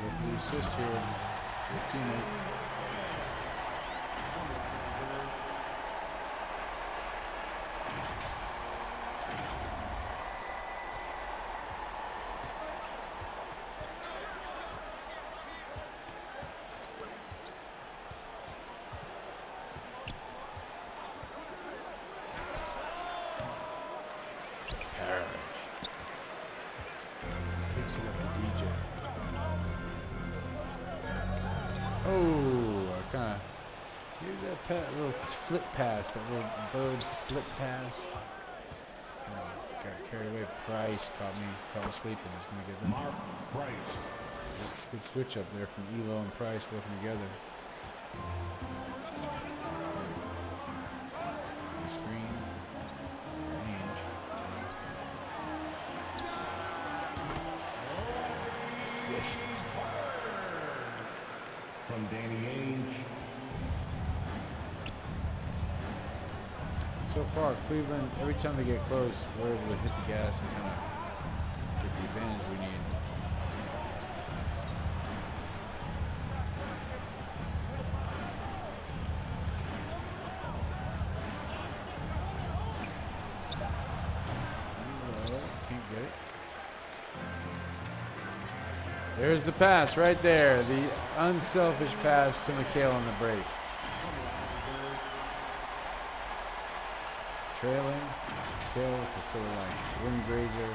Go for the assist here to his teammate. Little flip pass, that little bird flip pass. Got carried away. Price caught me sleeping. He's gonna get that. Mark Price. Good switch up there from Elo and Price working together. Screen. Range. Efficient. From Danny Ainge. So far, Cleveland, every time they get close, we're able to hit the gas and kind of get the advantage we need. Can't get it. There's the pass right there. The unselfish pass to McHale on the break. Trailing, kill with a sort of like wind grazer.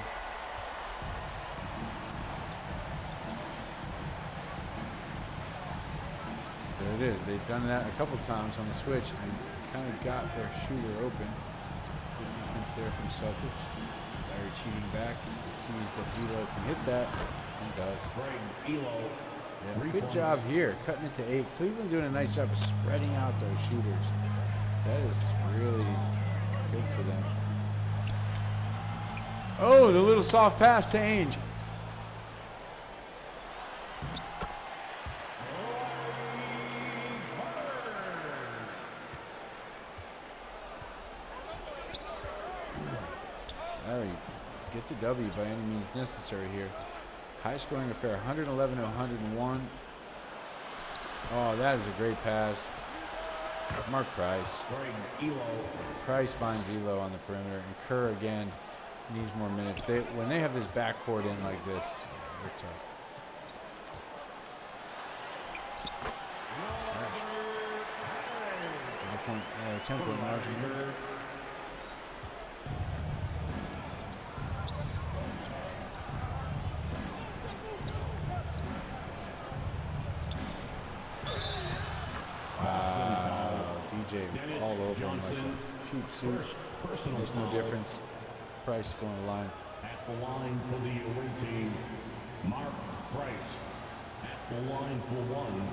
There it is. They've done that a couple times on the switch and kind of got their shooter open. Good defense there from Celtics. Larry cheating back. Sees that Elo can hit that and does. Yeah, good job here, cutting it to 8. Cleveland doing a nice job of spreading out those shooters. That is really good for them. Oh, the little soft pass to Ainge. Larry, get the W by any means necessary here. High scoring affair, 111 to 101. Oh, that is a great pass. Mark Price. Price finds Elo on the perimeter, and Kerr again needs more minutes. When they have this backcourt in like this, they're tough. 10-point margin here. All over him like a cute suit. There's no difference. Price going to the line. At the line for the away team, Mark Price. At the line for one.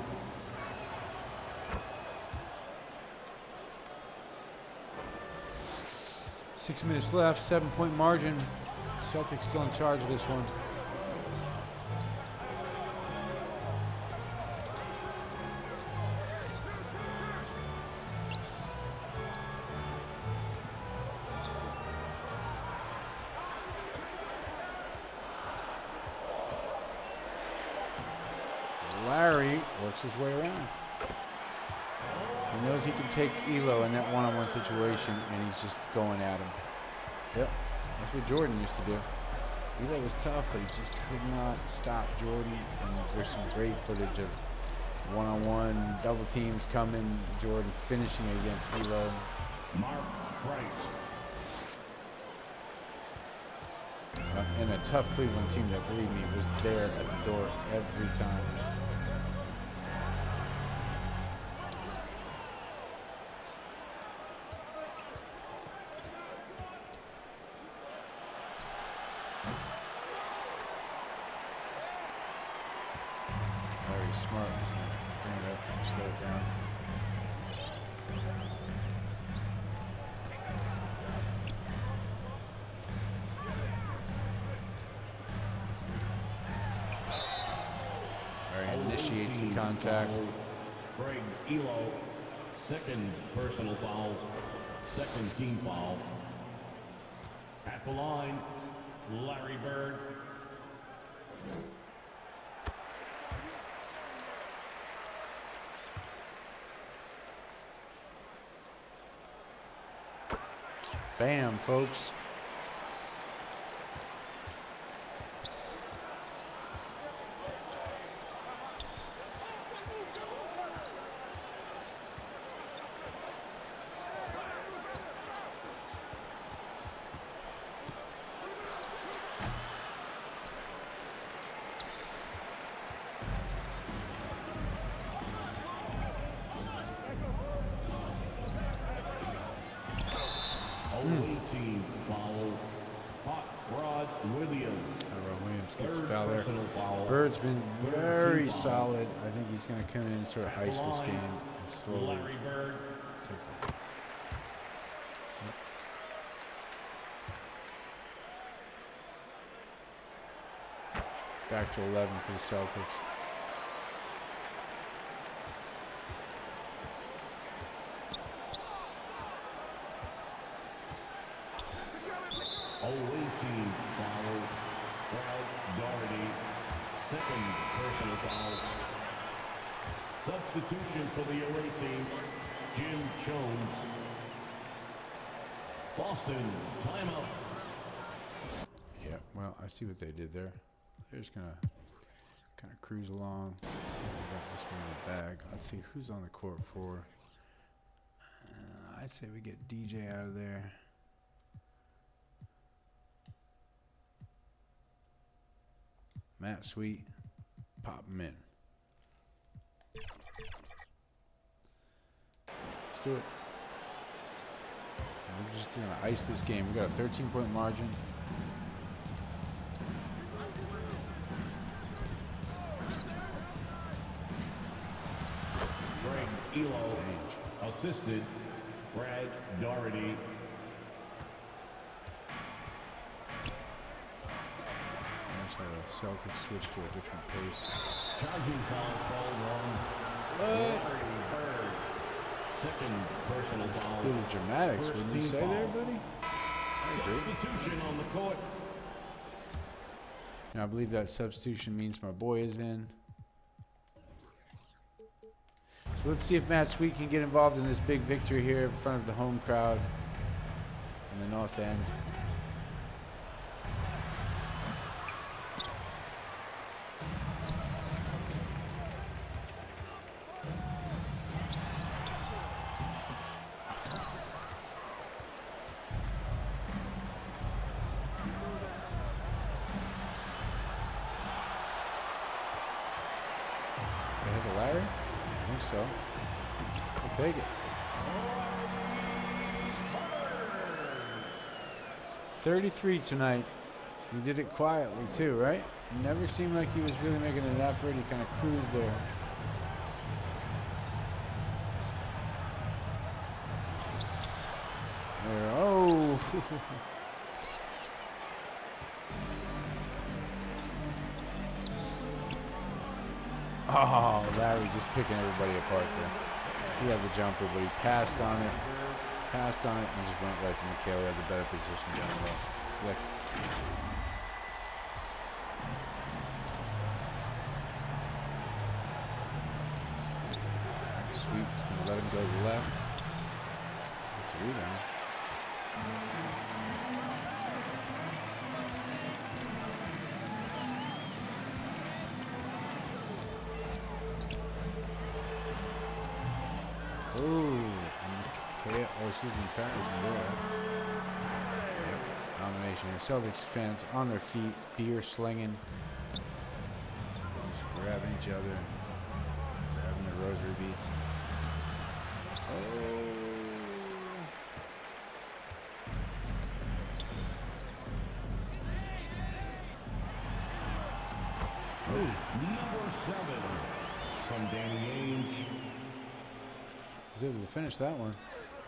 Six minutes left, 7-point margin. Celtics still in charge of this one. Larry works his way around. He knows he can take Elo in that one-on-one situation, and he's just going at him. Yep, that's what Jordan used to do. Elo was tough, but he just could not stop Jordan, and there's some great footage of one-on-one, double teams coming, Jordan finishing against Elo. Mark Price. and a tough Cleveland team that, believe me, was there at the door every time. Very smart. Bring it up and slow it down. Initiates the contact. Greg Elo, second personal foul, second team foul. At the line, Larry Bird. Bam, folks. Team foul. Hot Rod Williams. Rod Williams gets a foul there. Bird's been very solid. I think he's going to come in and sort of heist this game and slowly take it. Back to 11 for the Celtics. Team foul. Brad Doherty, second personal foul. Substitution for the away team, Jim Jones. Boston, timeout. Yeah, well, I see what they did there. They're just gonna kind of cruise along. I think they got this one in the bag. Let's see who's on the court for. I'd say we get DJ out of there. Matt Sweet, pop him in. Let's do it. And we're just going to ice this game. We got a 13-point margin. Greg Elo, assisted Brad Doherty. The Celtics switch to a different pace. Charging foul called on. Bird. Second personal foul. A little dramatics, wouldn't you say there, buddy? Substitution on the court. Now, I believe that substitution means my boy is in. So let's see if Matt Sweet can get involved in this big victory here in front of the home crowd in the north end. So, we'll take it. 33 tonight. He did it quietly too, right? It never seemed like he was really making an effort. He kind of cruised there. Oh! Oh, Larry just picking everybody apart there. He had the jumper, but he passed on it, and just went right to McHale. He had the better position down low. Slick. Sweet, just gonna let him go to the left. It's a rebound. Oh, excuse me, Pat was there. Domination here. Celtics fans on their feet, beer slinging. Just grabbing each other. Grabbing the rosary beads. Number 7 from Danny Ainge. Was able to finish that one.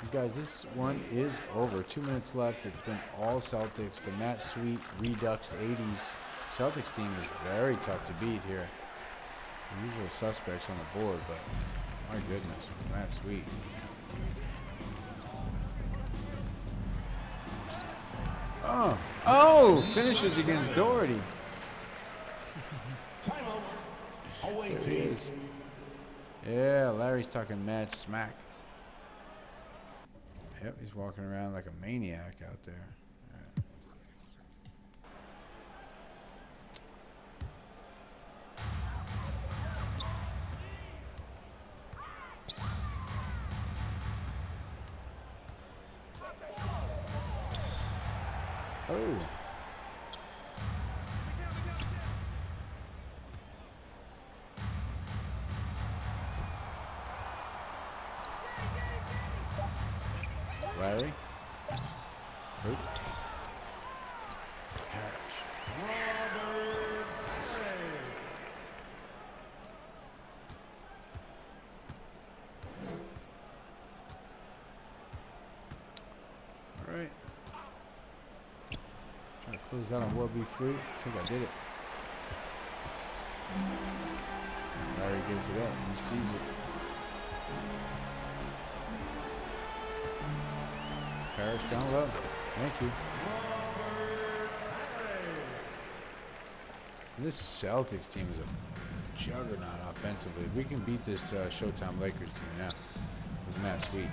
You guys, this one is over. 2 minutes left. It's been all Celtics. The Matt Sweet Redux 80s Celtics team is very tough to beat here. The usual suspects on the board, but my goodness, Matt Sweet. Oh, finishes against Doherty. There he is. Yeah, Larry's talking mad smack. Yep, he's walking around like a maniac out there. Oh. Larry. Oop. Parrish. All right. Trying to close out on World Be Free. I think I did it. Larry gives it up. He sees it. Parrish down low. Thank you. This Celtics team is a juggernaut offensively. We can beat this Showtime Lakers team now with Matt Sweet.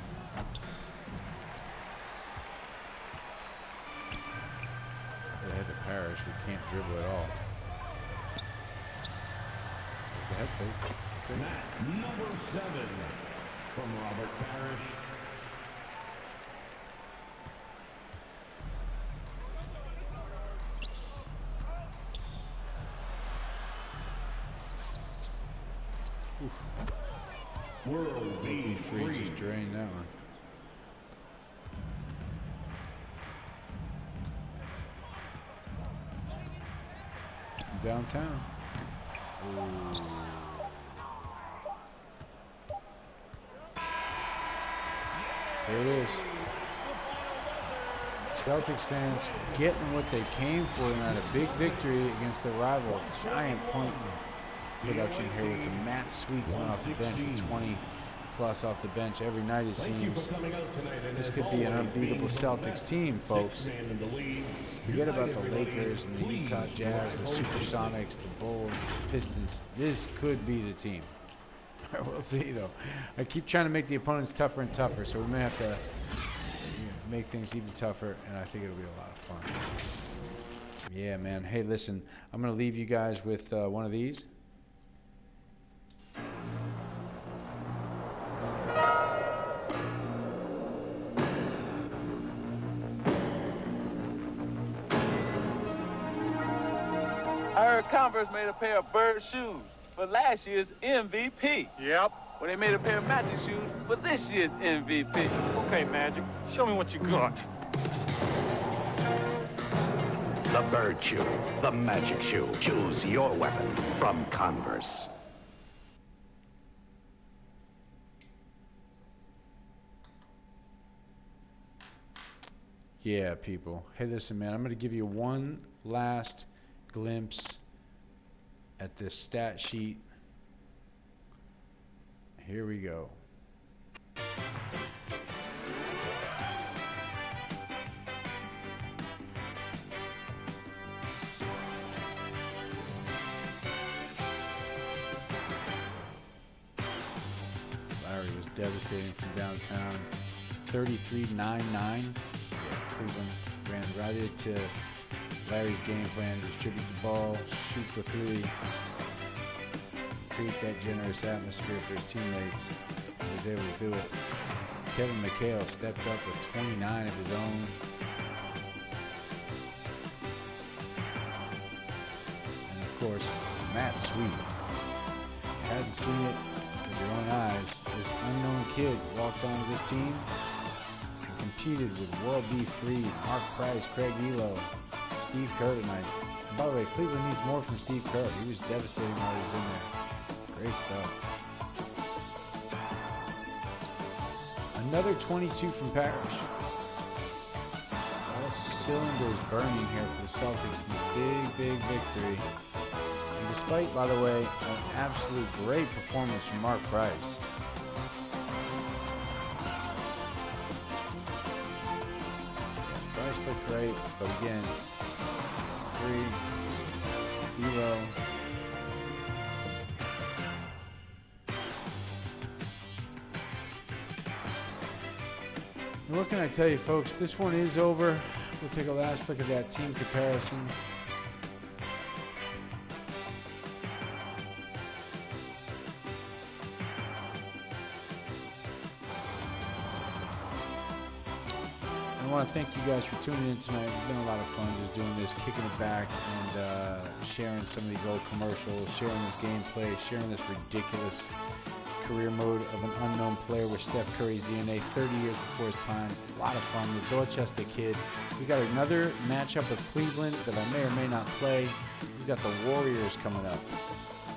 Ahead to Parrish, who can't dribble at all. There's the head fake. Number 7 from Robert Parrish. World Be Free. Just drained that one. Downtown. Ooh. There it is. Celtics fans getting what they came for tonight. A big victory against the rival. Giant point production here with the Matt Sweet coming off the bench with 20 plus off the bench every night, it seems. This could be an unbeatable Celtics team, folks. Forget about the Lakers and the Utah Jazz, the Supersonics, the Bulls, the Pistons. This could be the team. We'll see, though. I keep trying to make the opponents tougher and tougher, so we may have to make things even tougher, and I think it'll be a lot of fun. Yeah, man. Hey, listen, I'm going to leave you guys with one of these. I heard Converse made a pair of bird shoes for last year's MVP. Yep. Well, they made a pair of Magic shoes for this year's MVP. Okay, Magic, show me what you got. The bird shoe, the magic shoe. Choose your weapon from Converse. Yeah, people. Hey, listen, man, I'm going to give you one last glimpse at this stat sheet. Here we go. Larry was devastating from downtown. 33-9-9. Cleveland ran right into Larry's game plan, distribute the ball, shoot the three, create that generous atmosphere for his teammates. He was able to do it. Kevin McHale stepped up with 29 of his own. course, Matt Sweet. If you hadn't seen it with your own eyes, this unknown kid walked onto this team and competed with World B. Freed, Mark Price, Craig Elo, Steve Kerr tonight. And by the way, Cleveland needs more from Steve Kerr. He was devastating while he was in there. Great stuff. Another 22 from Parrish. All cylinders burning here for the Celtics in this big victory. And despite, by the way, an absolute great performance from Mark Price. Yeah, Price looked great, but again, Free, Elo. What can I tell you, folks? This one is over. We'll take a last look at that team comparison. I want to thank you guys for tuning in tonight. It's been a lot of fun just doing this, kicking it back, and sharing some of these old commercials, sharing this gameplay, sharing this ridiculous career mode of an unknown player with Steph Curry's DNA 30 years before his time. A lot of fun. The Dorchester Kid. We got another matchup with Cleveland that I may or may not play. We got the Warriors coming up,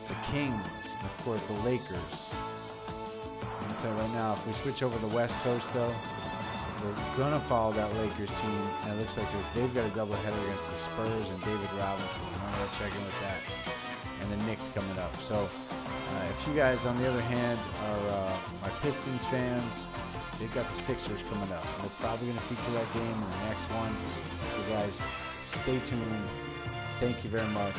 the Kings, and of course the Lakers. I'm gonna tell you right now, if we switch over to the West Coast though, we're gonna follow that Lakers team, and it looks like they've got a doubleheader against the Spurs and David Robinson. I'm gonna check in with that, and the Knicks coming up. So. If you guys, on the other hand, are my Pistons fans, they've got the Sixers coming up. We're probably going to feature that game in the next one. So guys, stay tuned. Thank you very much.